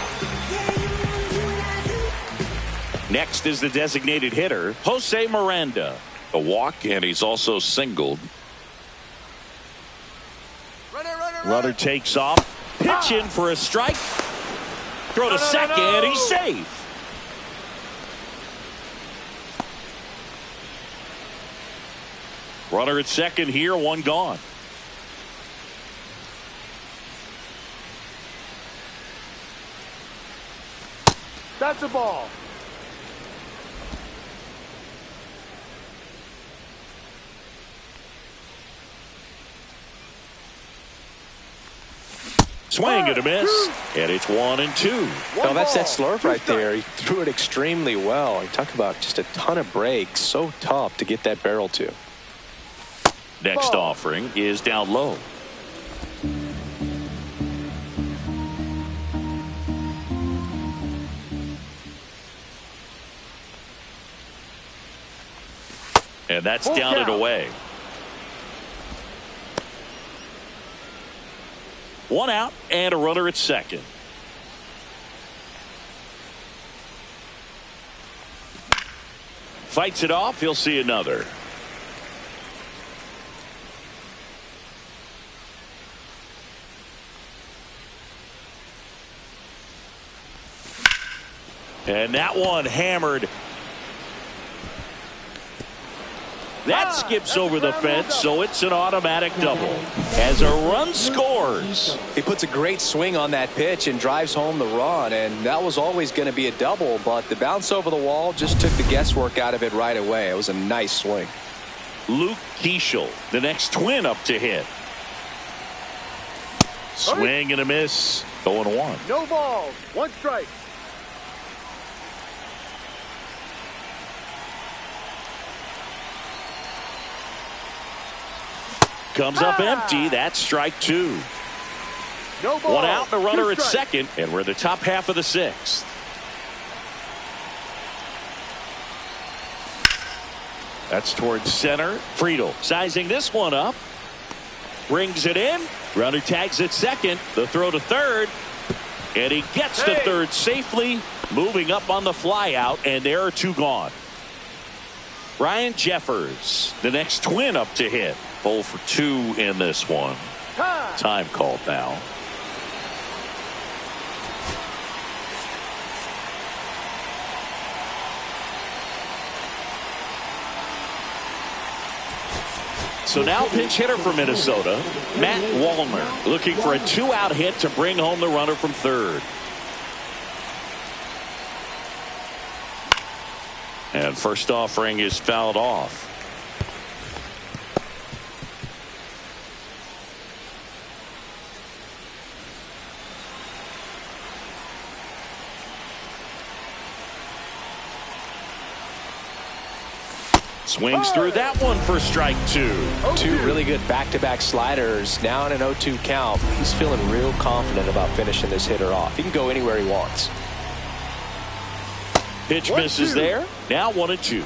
S1: Next is the designated hitter, Jose Miranda.
S5: A walk, and he's also singled.
S1: Runner takes off. Pitch in for a strike. Throw to second. He's safe. Runner at second here. One gone.
S3: That's a ball.
S1: Swing and a miss, and it's 1-2.
S2: No, that's that slurve right there. He threw it extremely well. You talk about just a ton of breaks. So tough to get that barrel to.
S1: Next offering is down low. And that's down and away. 1 out and a runner at second. Fights it off. He'll see another. And that one hammered. That skips over the fence, so it's an automatic double. As a run scores.
S2: He puts a great swing on that pitch and drives home the run, and that was always going to be a double, but the bounce over the wall just took the guesswork out of it right away. It was a nice swing.
S1: Luke Keeschel, the next twin up to hit. Swing and a miss. 0-1.
S3: No balls. 1 strike.
S1: Comes up empty. That's strike 2.
S3: No balls.
S1: 1 out and a runner
S3: 2
S1: at
S3: strikes.
S1: second, and we're in the top half of the 6th. That's towards center. Friedel sizing this one up. Brings it in. Runner tags at second. The throw to third. And he gets to third safely. Moving up on the fly out. And there are 2 gone. Ryan Jeffers, the next twin up to hit. 0 for 2 in this one. Time called now. So now pinch hitter for Minnesota, Matt Wallner, looking for a 2-out hit to bring home the runner from third. And first offering is fouled off. Swings through that one for strike 2.
S2: 2 really good back-to-back sliders. Now in an 0-2 count. He's feeling real confident about finishing this hitter off. He can go anywhere he wants.
S1: Pitch misses there. Now 1-2.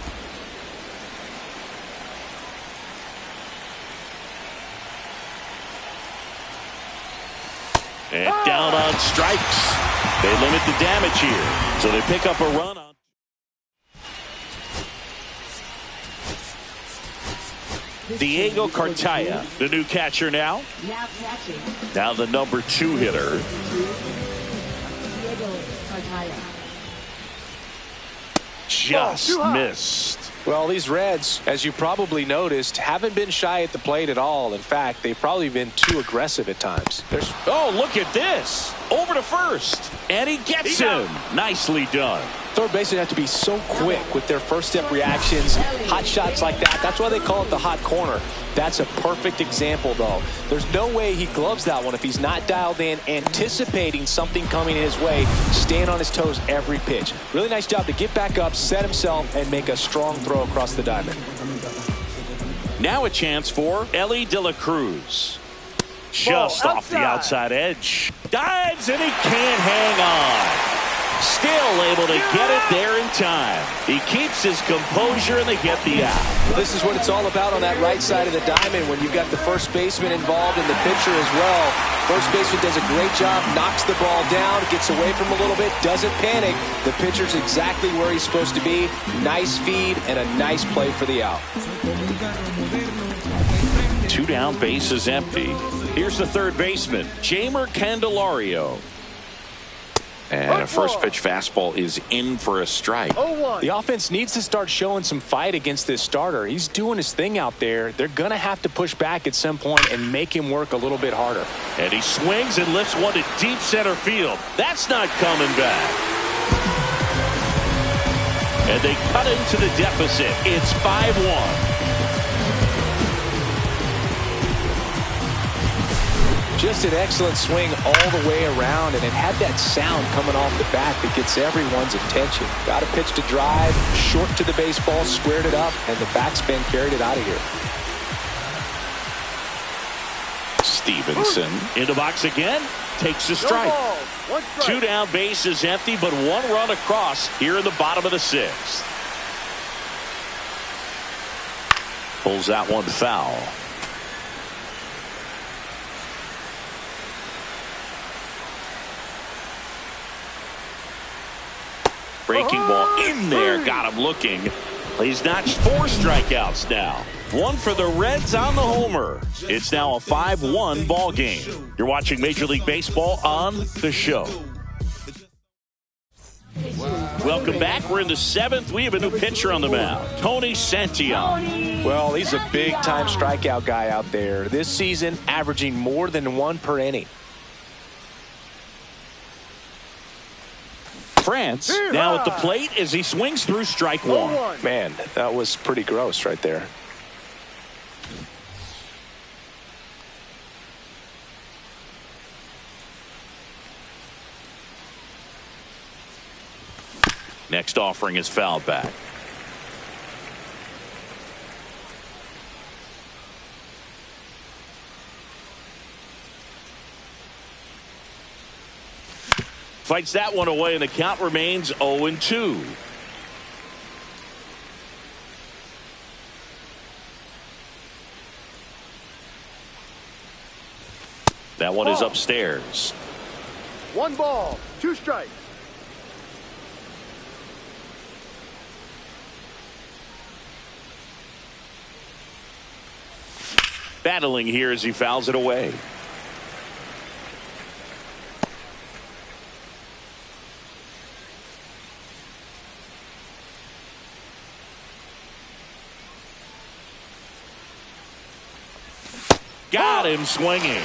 S1: And down on strikes. They limit the damage here. So they pick up a run on. Diego Cartaya, the new catcher now.
S4: Now catching.
S1: Now the number 2 hitter.
S4: Diego Cartaya.
S1: Just missed.
S2: Well, these Reds, as you probably noticed, haven't been shy at the plate at all. In fact, they've probably been too aggressive at times.
S1: Oh, look at this. Over to first. And he gets him. Nicely done.
S2: Third basemen have to be so quick with their first step reactions. Hot shots like that. That's why they call it the hot corner. That's a perfect example, though. There's no way he gloves that one if he's not dialed in, anticipating something coming his way, staying on his toes every pitch. Really nice job to get back up, set himself, and make a strong throw across the diamond.
S1: Now a chance for Ellie De La Cruz. Just off the outside edge. Dives and he can't hang on. Still able to get it there in time. He keeps his composure and they get the out.
S2: This is what it's all about on that right side of the diamond when you've got the first baseman involved and the pitcher as well. First baseman does a great job, knocks the ball down, gets away from him a little bit, doesn't panic. The pitcher's exactly where he's supposed to be. Nice feed and a nice play for the out.
S1: 2 down, bases empty. Here's the third baseman, Jeimer Candelario.
S5: And a first pitch fastball is in for a strike.
S2: The offense needs to start showing some fight against this starter. He's doing his thing out there. They're going to have to push back at some point and make him work a little bit harder.
S1: And he swings and lifts one to deep center field. That's not coming back. And they cut into the deficit. It's 5-1.
S2: Just an excellent swing all the way around, and it had that sound coming off the bat that gets everyone's attention. Got a pitch to drive, short to the baseball, squared it up, and the backspin carried it out of here.
S1: Stevenson in the box again, takes a strike. 2 down, bases empty, but 1 run across here in the bottom of the 6th. Pulls that one foul. Breaking ball in there, got him looking. He's notched 4 strikeouts now. 1 for the Reds on the homer. It's now a 5-1 ball game. You're watching Major League Baseball on The Show. Welcome back. We're in the 7th. We have a new pitcher on the mound, Tony Santillan.
S2: Well, he's a big-time strikeout guy out there. This season, averaging more than 1 per inning.
S1: France now at the plate as he swings through strike 1.
S2: Man, that was pretty gross right there.
S1: Next offering is fouled back. Fights that one away, and the count remains 0-2. That one is upstairs.
S3: 1 ball, 2 strikes.
S1: Battling here as he fouls it away. Got him swinging.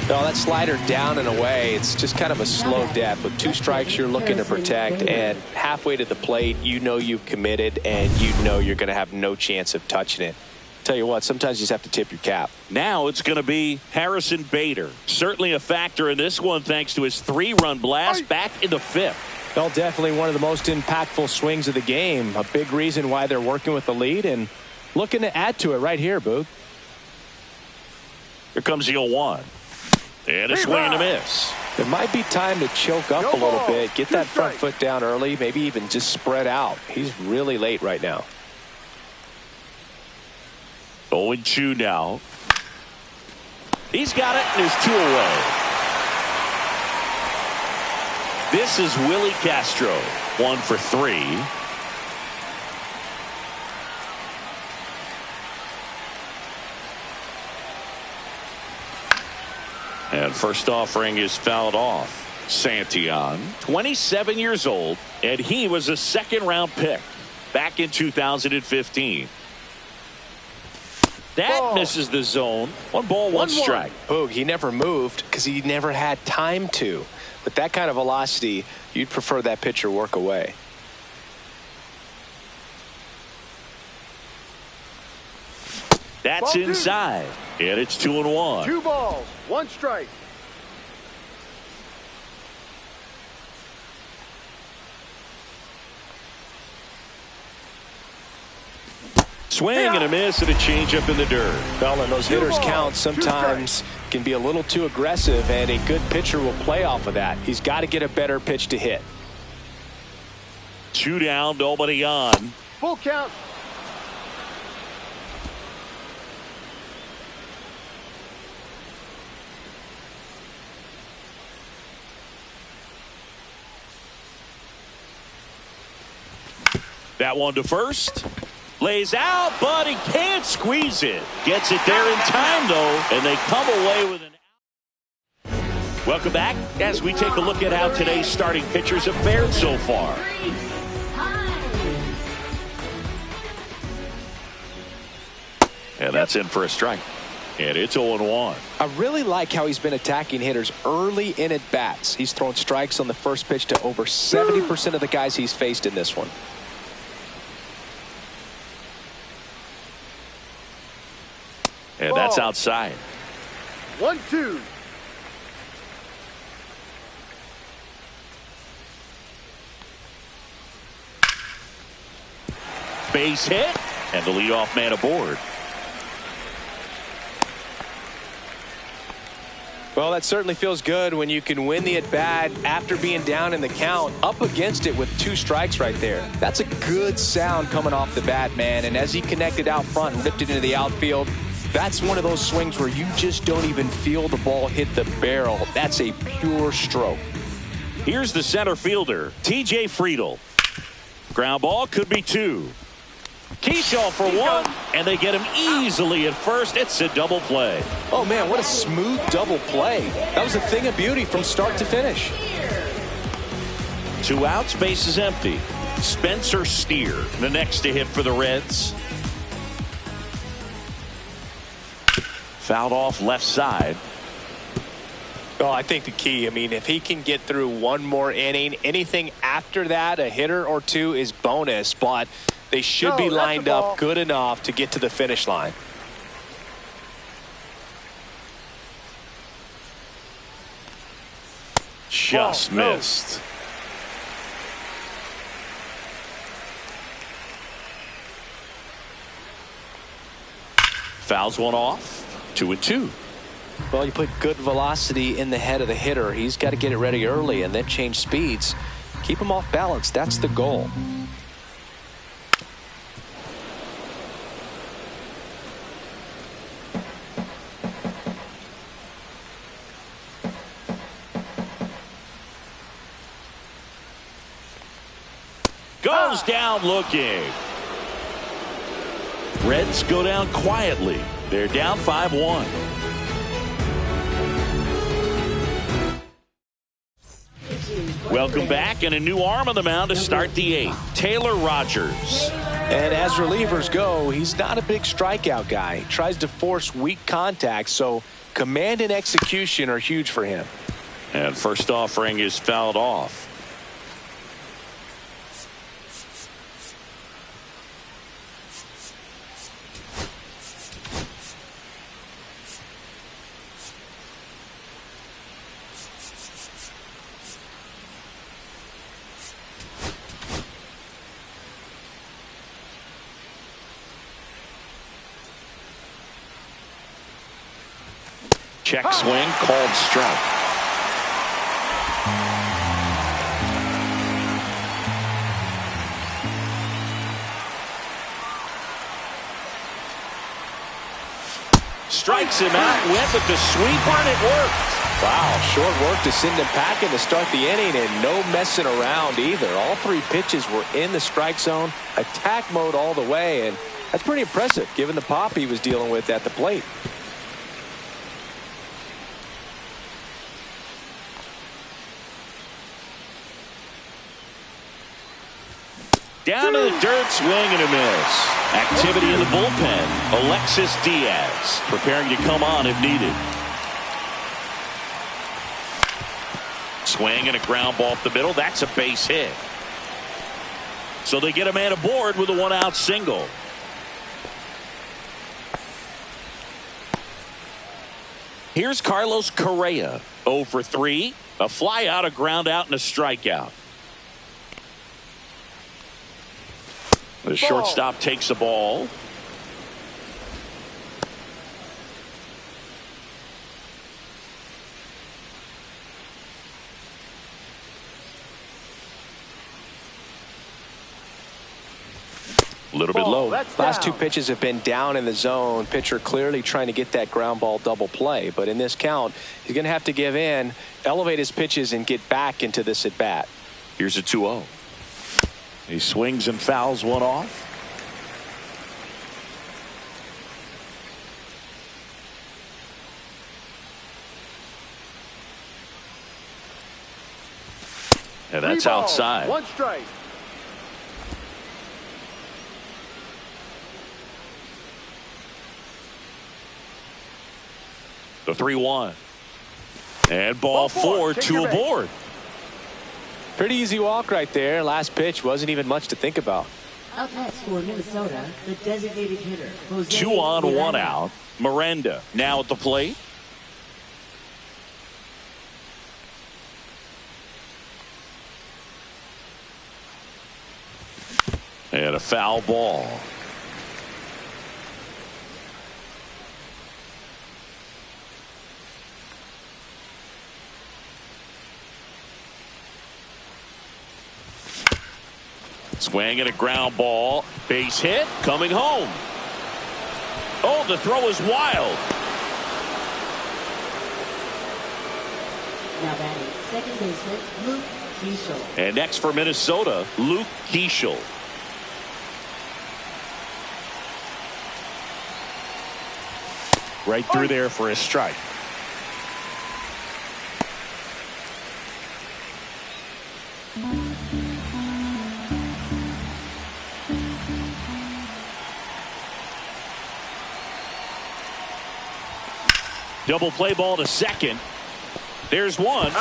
S2: No, that slider down and away. It's just kind of a slow death. With 2 strikes, you're looking to protect, and halfway to the plate, you know you've committed, and you know you're going to have no chance of touching it. Tell you what, sometimes you just have to tip your cap.
S1: Now it's going to be Harrison Bader. Certainly a factor in this one thanks to his 3-run blast back in the 5th.
S2: Well, definitely one of the most impactful swings of the game. A big reason why they're working with the lead and looking to add to it right here, Boog.
S1: Here comes the 0-1. And a swing and a miss.
S2: It might be time to choke up a little bit. Get that front foot down early. Maybe even just spread out. He's really late right now.
S1: 0-2 now. He's got it, and there's 2 away. This is Willie Castro, 1 for 3. And first offering is fouled off. Santillan, 27 years old, and he was a 2nd-round pick back in 2015. That misses the zone. 1 ball, 1 strike.
S2: Boog, he never moved because he never had time to. With that kind of velocity, you'd prefer that pitcher work away.
S1: That's inside. And it's 2-1.
S3: 2 balls, 1 strike.
S1: Swing and a miss and a changeup in the dirt.
S2: Well, and those hitters count sometimes can be a little too aggressive, and a good pitcher will play off of that. He's got to get a better pitch to hit.
S1: 2 down, nobody on.
S3: Full count.
S1: That one to first. Lays out, but he can't squeeze it. Gets it there in time, though, and they come away with an out. Welcome back as we take a look at how today's starting pitchers have fared so far. And that's in for a strike. And it's 0-1.
S2: I really like how he's been attacking hitters early in at bats. He's thrown strikes on the first pitch to over 70% of the guys he's faced in this one.
S1: And that's outside.
S3: 1-2.
S1: Base hit, and the leadoff man aboard.
S2: Well, that certainly feels good when you can win the at-bat after being down in the count, up against it with 2 strikes right there. That's a good sound coming off the bat, man. And as he connected out front and ripped it into the outfield, that's one of those swings where you just don't even feel the ball hit the barrel. That's a pure stroke.
S1: Here's the center fielder, T.J. Friedel. Ground ball could be 2. Keyshaw for 1, and they get him easily at first. It's a double play.
S2: Oh, man, what a smooth double play. That was a thing of beauty from start to finish.
S1: 2 outs, base is empty. Spencer Steer, the next to hit for the Reds. Fouled off left side.
S2: Oh, I think the key, if he can get through one more inning, anything after that, a hitter or two is bonus, but they should be lined up good enough to get to the finish line.
S1: Just missed. Fouls one off. 2-2.
S2: Well, you put good velocity in the head of the hitter. He's got to get it ready early and then change speeds. Keep him off balance. That's the goal.
S1: Goes down looking. Reds go down quietly. They're down 5-1. Welcome back, and a new arm on the mound to start the 8th. Taylor Rogers.
S2: And as relievers go, he's not a big strikeout guy. He tries to force weak contact, so command and execution are huge for him.
S1: And first offering is fouled off. Check swing, called strike. Strikes him out, went with the sweeper, and it worked.
S2: Wow, short work to send him packing to start the inning, and no messing around either. All 3 pitches were in the strike zone, attack mode all the way, and that's pretty impressive given the pop he was dealing with at the plate.
S1: Down to the dirt, swing and a miss. Activity in the bullpen. Alexis Diaz preparing to come on if needed. Swing and a ground ball up the middle. That's a base hit. So they get a man aboard with a 1-out single. Here's Carlos Correa. 0 for 3. A fly out, a ground out, and a strikeout. The shortstop takes the ball. A little bit low.
S2: Last 2 pitches have been down in the zone. Pitcher clearly trying to get that ground ball double play. But in this count, he's going to have to give in, elevate his pitches, and get back into this at bat.
S1: Here's a 2-0. He swings and fouls one off. And that's outside.
S3: 1 strike.
S1: The 3-1. And ball 4, 2 aboard.
S2: Pretty easy walk right there. Last pitch wasn't even much to think about.
S4: Up next for Minnesota, the designated hitter, Jose
S1: 2 on, 1 out. Miranda now at the plate. And a foul ball. Swing and a ground ball. Base hit. Coming home. Oh, the throw is wild.
S4: Now batting, second baseman, Luke Keeschel.
S1: And next for Minnesota, Luke Keeschel. Right through there for a strike. Double play ball to second. There's one.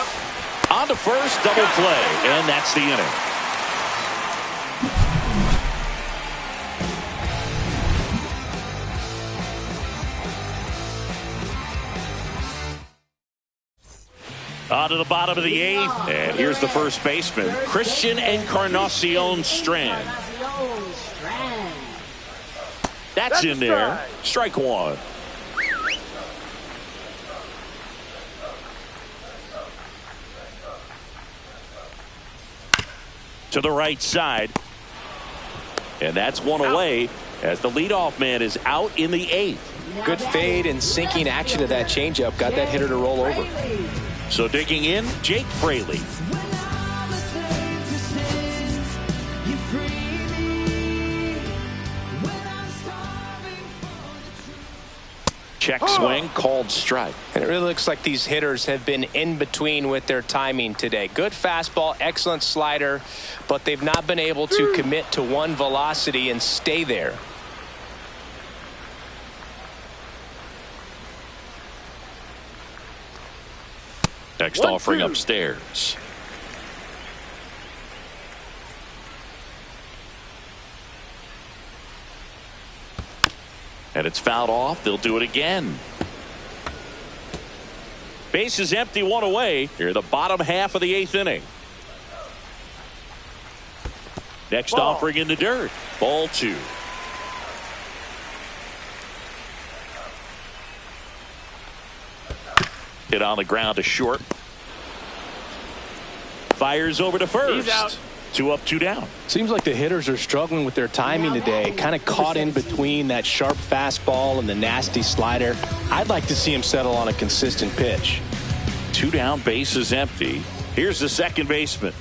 S1: On to first, double play, and that's the inning. On to the bottom of the eighth, and here's the first baseman, Christian Encarnacion Strand. That's in there. Strike one. To the right side, and that's one away as the leadoff man is out in the eighth.
S2: Good fade and sinking action to that changeup got that hitter to roll over.
S1: So digging in, Jake Fraley. Check swing, called strike.
S2: And it really looks like these hitters have been in between with their timing today. Good fastball, excellent slider, but they've not been able to commit to one velocity and stay there.
S1: Next offering upstairs. And it's fouled off. They'll do it again. Base is empty, one away. Here, the bottom half of the eighth inning. Next offering in the dirt. Ball two. Hit on the ground to short. Fires over to first.
S3: He's out.
S1: 2 up, 2 down.
S2: Seems like the hitters are struggling with their timing today. Kind of caught in between that sharp fastball and the nasty slider. I'd like to see him settle on a consistent pitch.
S1: 2 down, base is empty. Here's the second baseman.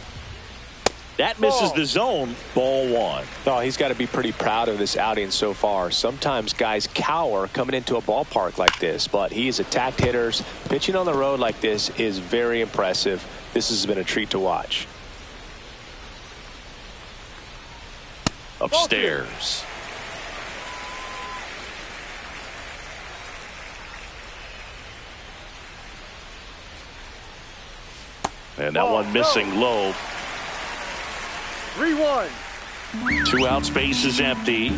S1: That misses the zone. Ball one.
S2: Oh, he's got to be pretty proud of this outing so far. Sometimes guys cower coming into a ballpark like this, but he's attacked hitters. Pitching on the road like this is very impressive. This has been a treat to watch.
S1: Upstairs. And that one missing low.
S3: 3-1.
S1: 2 outs, base is empty.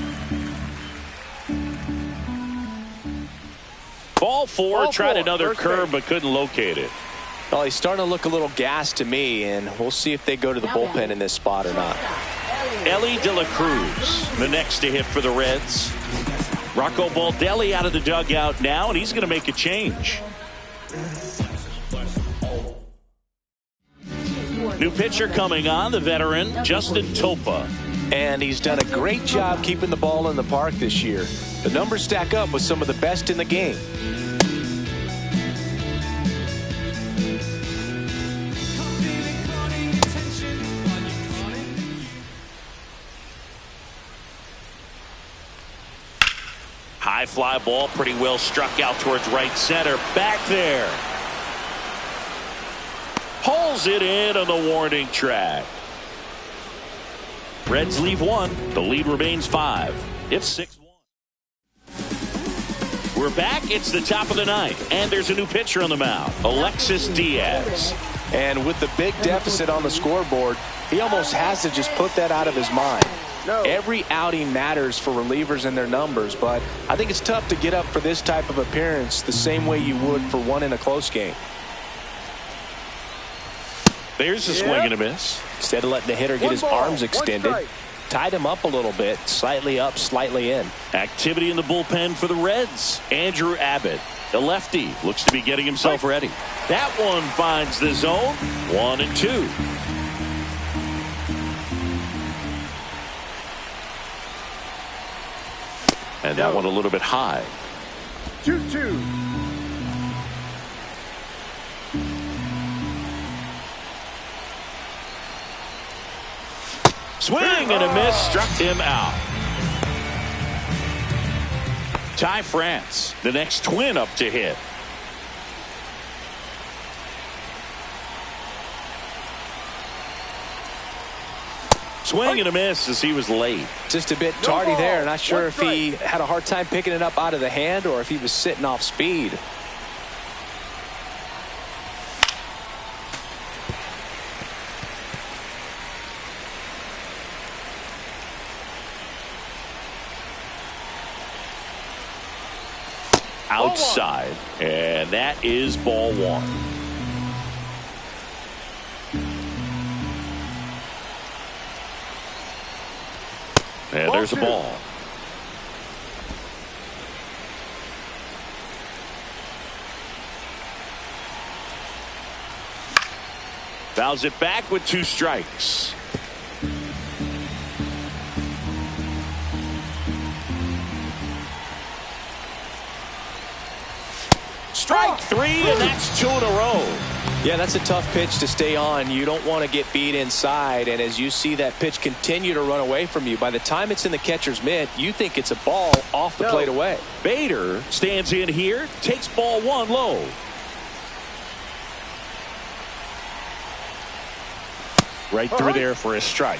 S1: Ball four, tried another curve but couldn't locate it.
S2: Well, he's starting to look a little gassed to me, and we'll see if they go to the bullpen in this spot or not.
S1: Ellie De La Cruz, the next to hit for the Reds. Rocco Baldelli out of the dugout now, and he's going to make a change. New pitcher coming on, the veteran Justin Topa.
S2: And he's done a great job keeping the ball in the park this year. The numbers stack up with some of the best in the game.
S1: High fly ball, pretty well struck out towards right center. Back there. Pulls it in on the warning track. Reds leave one. The lead remains 5. It's 6-1. We're back. It's the top of the ninth, and there's a new pitcher on the mound, Alexis Diaz.
S2: And with the big deficit on the scoreboard, he almost has to just put that out of his mind. Every outing matters for relievers and their numbers, but I think it's tough to get up for this type of appearance the same way you would for one in a close game.
S1: There's a swing and a miss.
S2: Instead of letting the hitter get his arms extended, tied him up a little bit, slightly up, slightly in.
S1: Activity in the bullpen for the Reds. Andrew Abbott, the lefty, looks to be getting himself ready. That one finds the zone. 1-2. And that one a little bit high.
S3: 2-2.
S1: Swing and a miss, struck him out. Ty France, the next Twin up to hit. Swing and a miss as he was late.
S2: Just a bit tardy there. Not sure if he had a hard time picking it up out of the hand or if he was sitting off speed.
S1: outside. And that is ball one. And there's a ball. Fouls it back with 2 strikes. Strike 3, and that's 2 in a row.
S2: Yeah, that's a tough pitch to stay on. You don't want to get beat inside, and as you see that pitch continue to run away from you, by the time it's in the catcher's mitt, you think it's a ball off the plate away.
S1: Bader stands in here, takes ball 1 low. Right through there for a strike.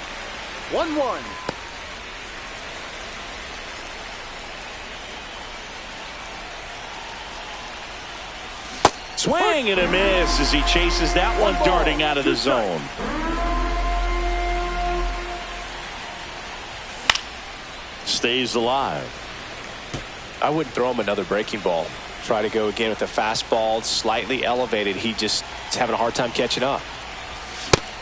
S3: 1-1.
S1: Swing and a miss as he chases that one darting out of the zone. Stays alive.
S2: I wouldn't throw him another breaking ball. Try to go again with the fastball, slightly elevated. He just is having a hard time catching up.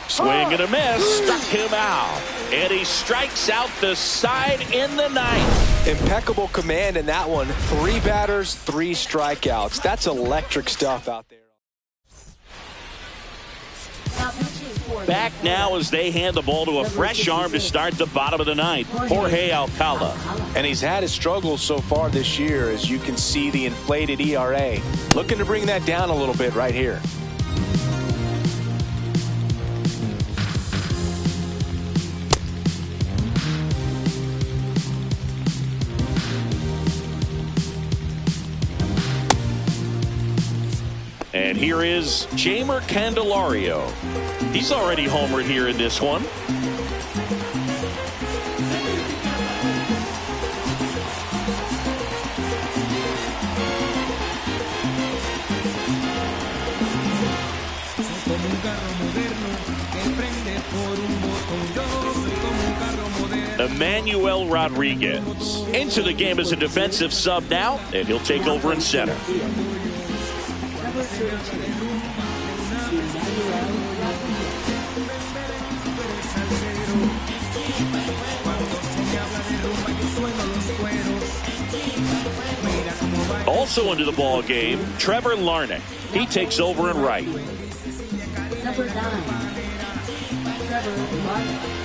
S1: Swing and a miss, struck him out. And he strikes out the side in the 9th.
S2: Impeccable command in that one. 3 batters, 3 strikeouts. That's electric stuff out there.
S1: Back now as they hand the ball to a fresh arm to start the bottom of the 9th. Jorge Alcala.
S2: And he's had his struggles so far this year, as you can see the inflated ERA. Looking to bring that down a little bit right here.
S1: And here is Jeimer Candelario. He's already homered here in this one. Emmanuel Rodriguez into the game as a defensive sub now, and he'll take over in center. Also into the ball game, Trevor Larnach. He takes over in right.
S4: Number 9, Trevor Larnach.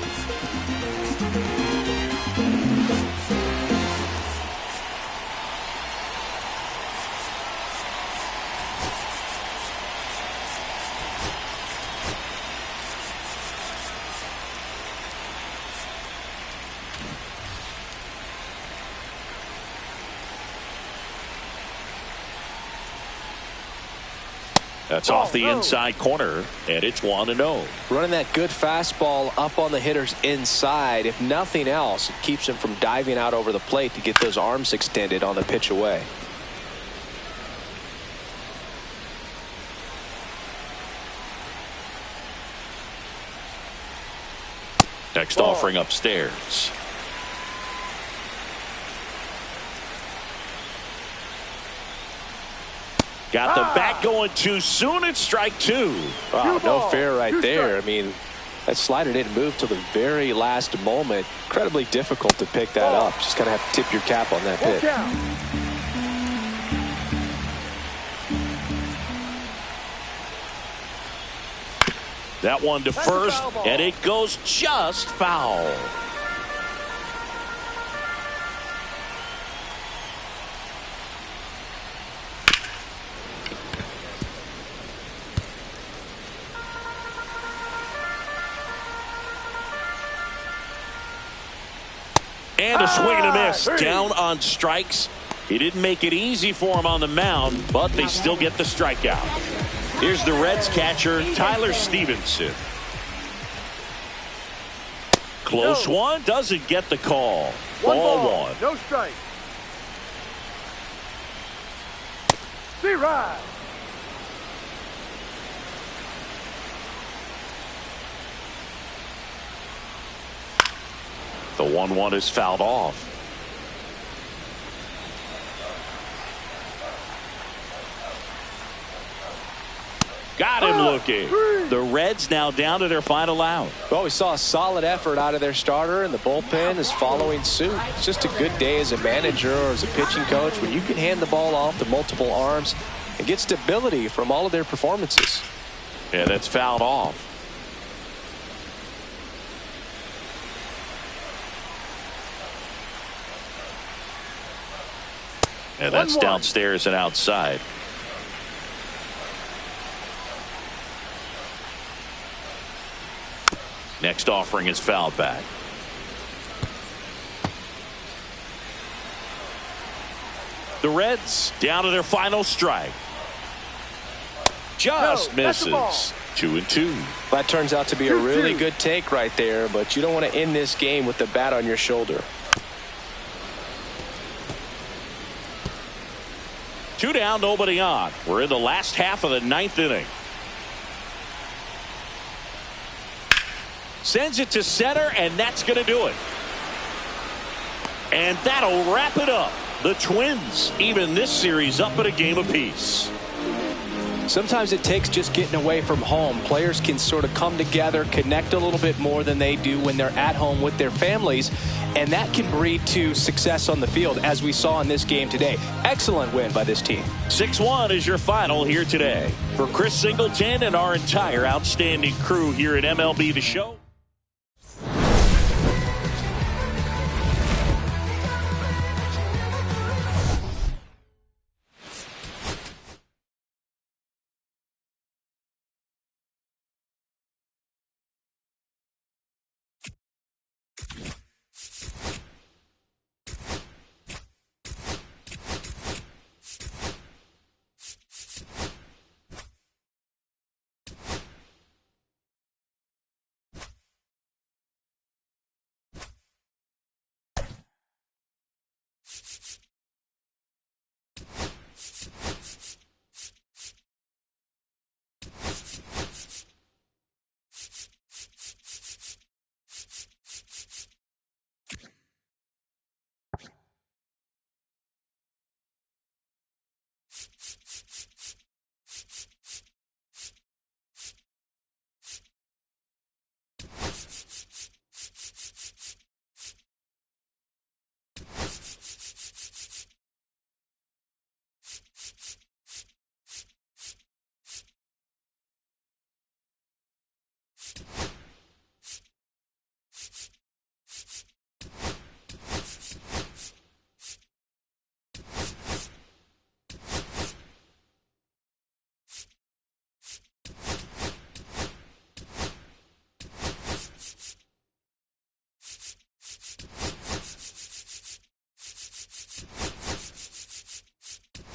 S1: That's off the inside corner, and it's 1-0.
S2: Running that good fastball up on the hitter's inside. If nothing else, it keeps him from diving out over the plate to get those arms extended on the pitch away.
S1: Next offering upstairs. Got the bat going too soon. It's strike 2.
S2: Wow, no fair right there. I mean, that slider didn't move till the very last moment. Incredibly difficult to pick that up. Just kind of have to tip your cap on that pitch.
S1: That one to first, and it goes just foul. And a swing and a miss. Down on strikes. He didn't make it easy for him on the mound, but they still get the strikeout. Here's the Reds catcher, Tyler Stevenson. Close one, doesn't get the call. Ball 1.
S3: No strike. See right.
S1: The 1-1 is fouled off. Got him looking. The Reds now down to their final out.
S2: Well, we saw a solid effort out of their starter, and the bullpen is following suit. It's just a good day as a manager or as a pitching coach when you can hand the ball off to multiple arms and get stability from all of their performances.
S1: Yeah, that's fouled off. And that's
S3: 1-1.
S1: downstairs and outside. Next offering is fouled back. The Reds down to their final strike. Just
S3: No, that's the ball.
S1: misses. 2-2.
S2: That turns out to be a really good take right there, but you don't want to end this game with the bat on your shoulder.
S1: 2 down, nobody on. We're in the last half of the 9th inning. Sends it to center, and that's going to do it. And that'll wrap it up. The Twins even this series up at a game apiece.
S2: Sometimes it takes just getting away from home. Players can sort of come together, connect a little bit more than they do when they're at home with their families, and that can breed to success on the field, as we saw in this game today. Excellent win by this team.
S1: 6-1 is your final here today. For Chris Singleton and our entire outstanding crew here at MLB The Show.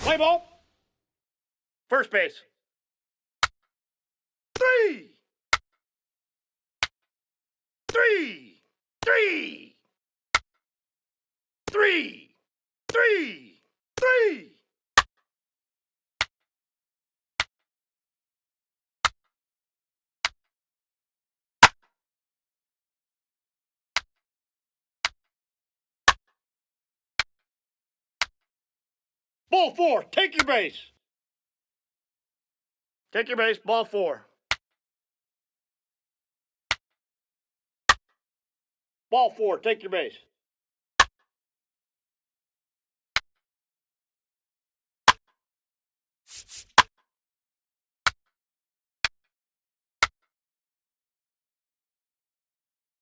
S3: Play ball. First base. 3. 3. 3. 3. 3. 3. Ball 4. Take your base. Take your base. Ball 4. Ball 4. Take your base.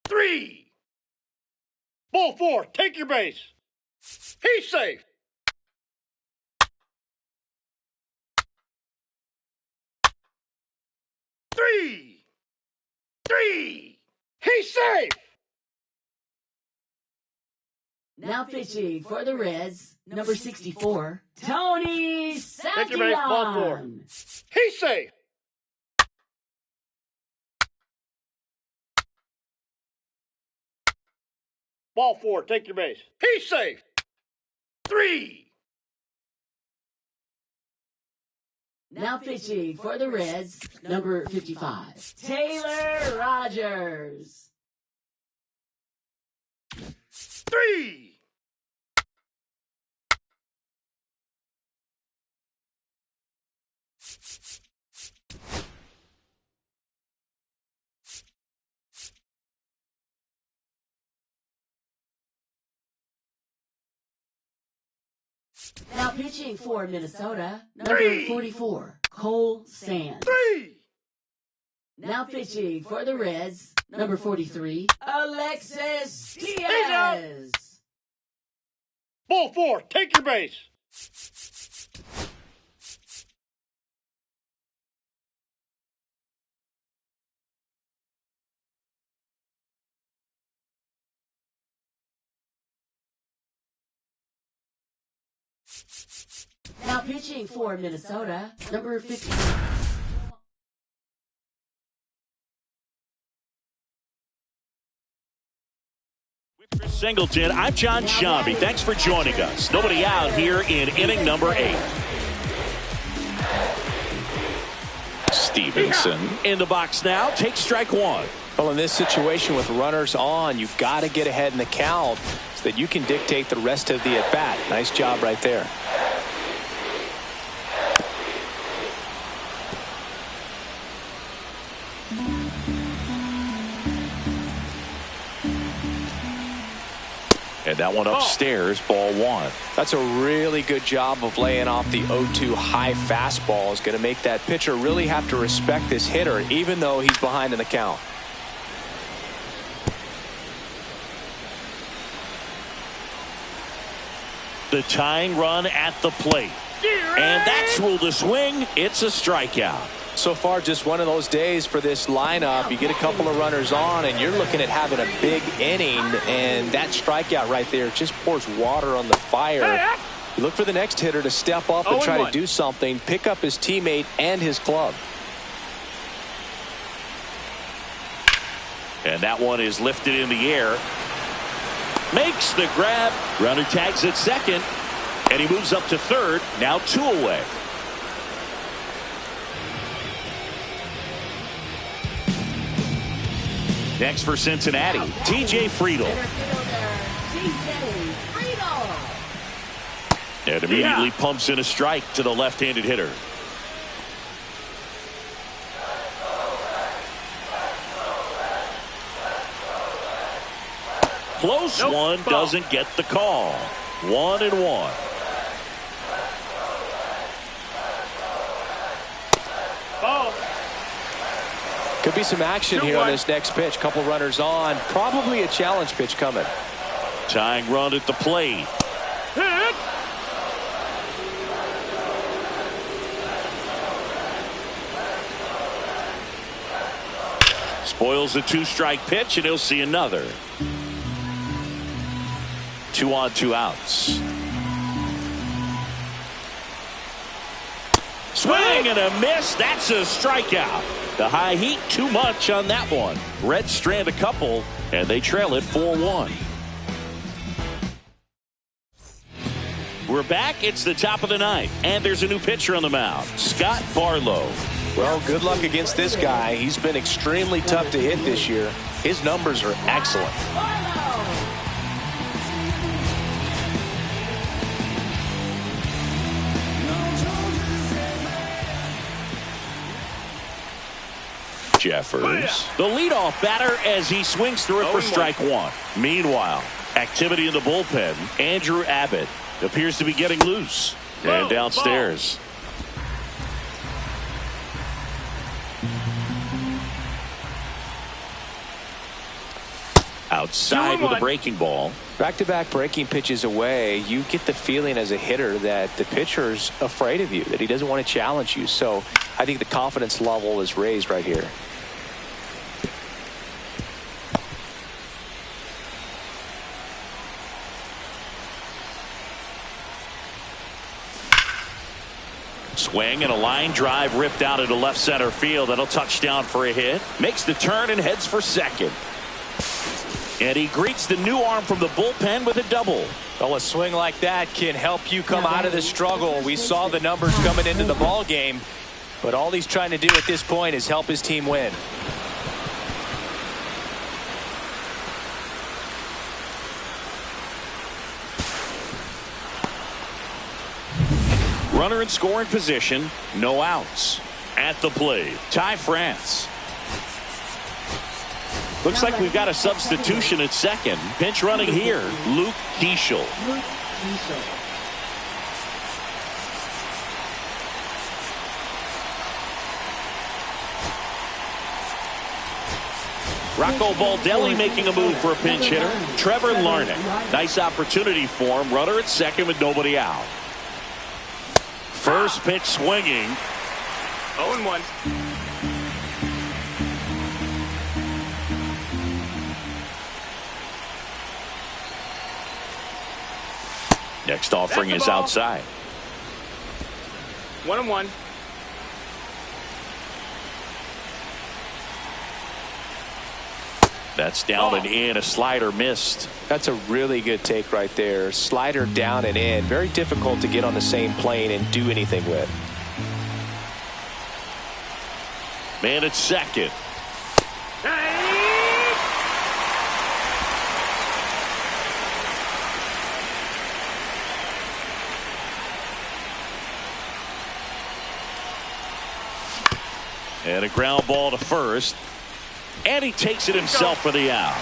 S3: Three. Ball 4. Take your base. He's safe. 3. 3. He's safe.
S4: Now pitching for the Reds, number 64, Tony
S3: Take your base. Ball 4.
S4: Savion.
S3: He's safe. Ball 4. Take your base. He's safe. 3.
S4: Now pitching for the Reds, number 55, Taylor Rogers.
S3: 3.
S4: Now pitching for Minnesota, number 44, Cole Sands.
S3: 3.
S4: Now pitching for the Reds, number 43, Alexis
S3: He's out.
S4: Diaz.
S3: Ball 4, take your base.
S4: Now pitching for Minnesota, number 50.
S1: Chris Singleton, I'm John Shambi. Thanks for joining us. Nobody out here in inning number 8. Stevenson in the box now. Takes strike 1.
S2: Well, in this situation with runners on, you've got to get ahead in the count so that you can dictate the rest of the at-bat. Nice job right there.
S1: And that one upstairs, ball 1.
S2: That's a really good job of laying off the 0-2 high fastball. Is going to make that pitcher really have to respect this hitter, even though he's behind in the count.
S1: The tying run at the plate. And that's ruled a swing. It's a strikeout.
S2: So far, just one of those days for this lineup. You get a couple of runners on, and you're looking at having a big inning, and that strikeout right there just pours water on the fire. You look for the next hitter to step up and try to do something, pick up his teammate and his club.
S1: And that one is lifted in the air. Makes the grab. Runner tags at second, and he moves up to third. Now 2 away. Next for Cincinnati, TJ Friedel. And immediately pumps in a strike to the left-handed hitter. Close one, doesn't get the call. 1-1.
S3: Ball.
S2: Could be some action here on this next pitch. Couple runners on. Probably a challenge pitch coming.
S1: Tying run at the plate.
S3: Hit.
S1: Spoils a 2-strike pitch, and he'll see another. 2 on, 2 outs. Swing and a miss. That's a strikeout. The high heat, too much on that one. Reds strand a couple, and they trail it 4-1. We're back. It's the top of the ninth, and there's a new pitcher on the mound, Scott Barlow.
S2: Well, good luck against this guy. He's been extremely tough to hit this year. His numbers are excellent.
S1: Jeffers, the leadoff batter, as he swings through it for strike 1. Meanwhile, activity in the bullpen. Andrew Abbott appears to be getting loose. And downstairs. Outside with a breaking ball.
S2: Back-to-back breaking pitches away, you get the feeling as a hitter that the pitcher's afraid of you, that he doesn't want to challenge you. So I think the confidence level is raised right here.
S1: Swing and a line drive ripped out into left center field. That'll touch down for a hit. Makes the turn and heads for second. And he greets the new arm from the bullpen with a double.
S2: Well, a swing like that can help you come out of the struggle. We saw the numbers coming into the ball game, but all he's trying to do at this point is help his team win.
S1: Runner in scoring position, no outs. At the plate, Ty France. Looks like we've got a substitution at second. Pinch running here, Luke Keeschel. Rocco Baldelli making a move for a pinch hitter. Trevor Larnach. Nice opportunity for him. Runner at second with nobody out. First pitch swinging.
S2: 0-1.
S1: Next offering is outside.
S2: 1-1.
S1: That's down and in. A slider missed.
S2: That's a really good take right there. Slider down and in. Very difficult to get on the same plane and do anything with.
S1: Man at second. And a ground ball to first. And he takes it himself for the out.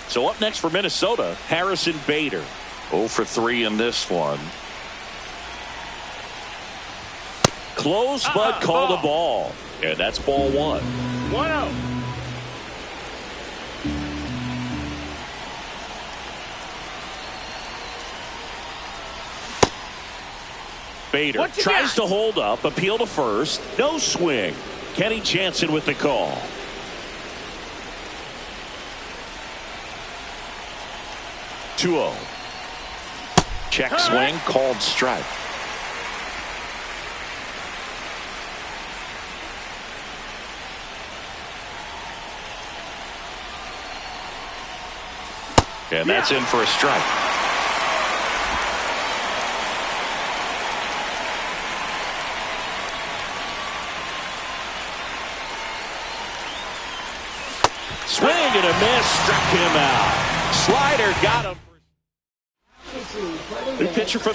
S1: So up next for Minnesota, Harrison Bader.
S5: 0 for 3 in this one.
S1: Close, but called a ball. And that's ball 1.
S3: 1-0.
S1: Bader tries to hold up, appeal to first. No swing. Kenny Jensen with the call. (2-0).
S5: Check swing, called strike.
S1: And that's in for a strike. Swing and a miss, struck him out. Slider got him. New pitcher for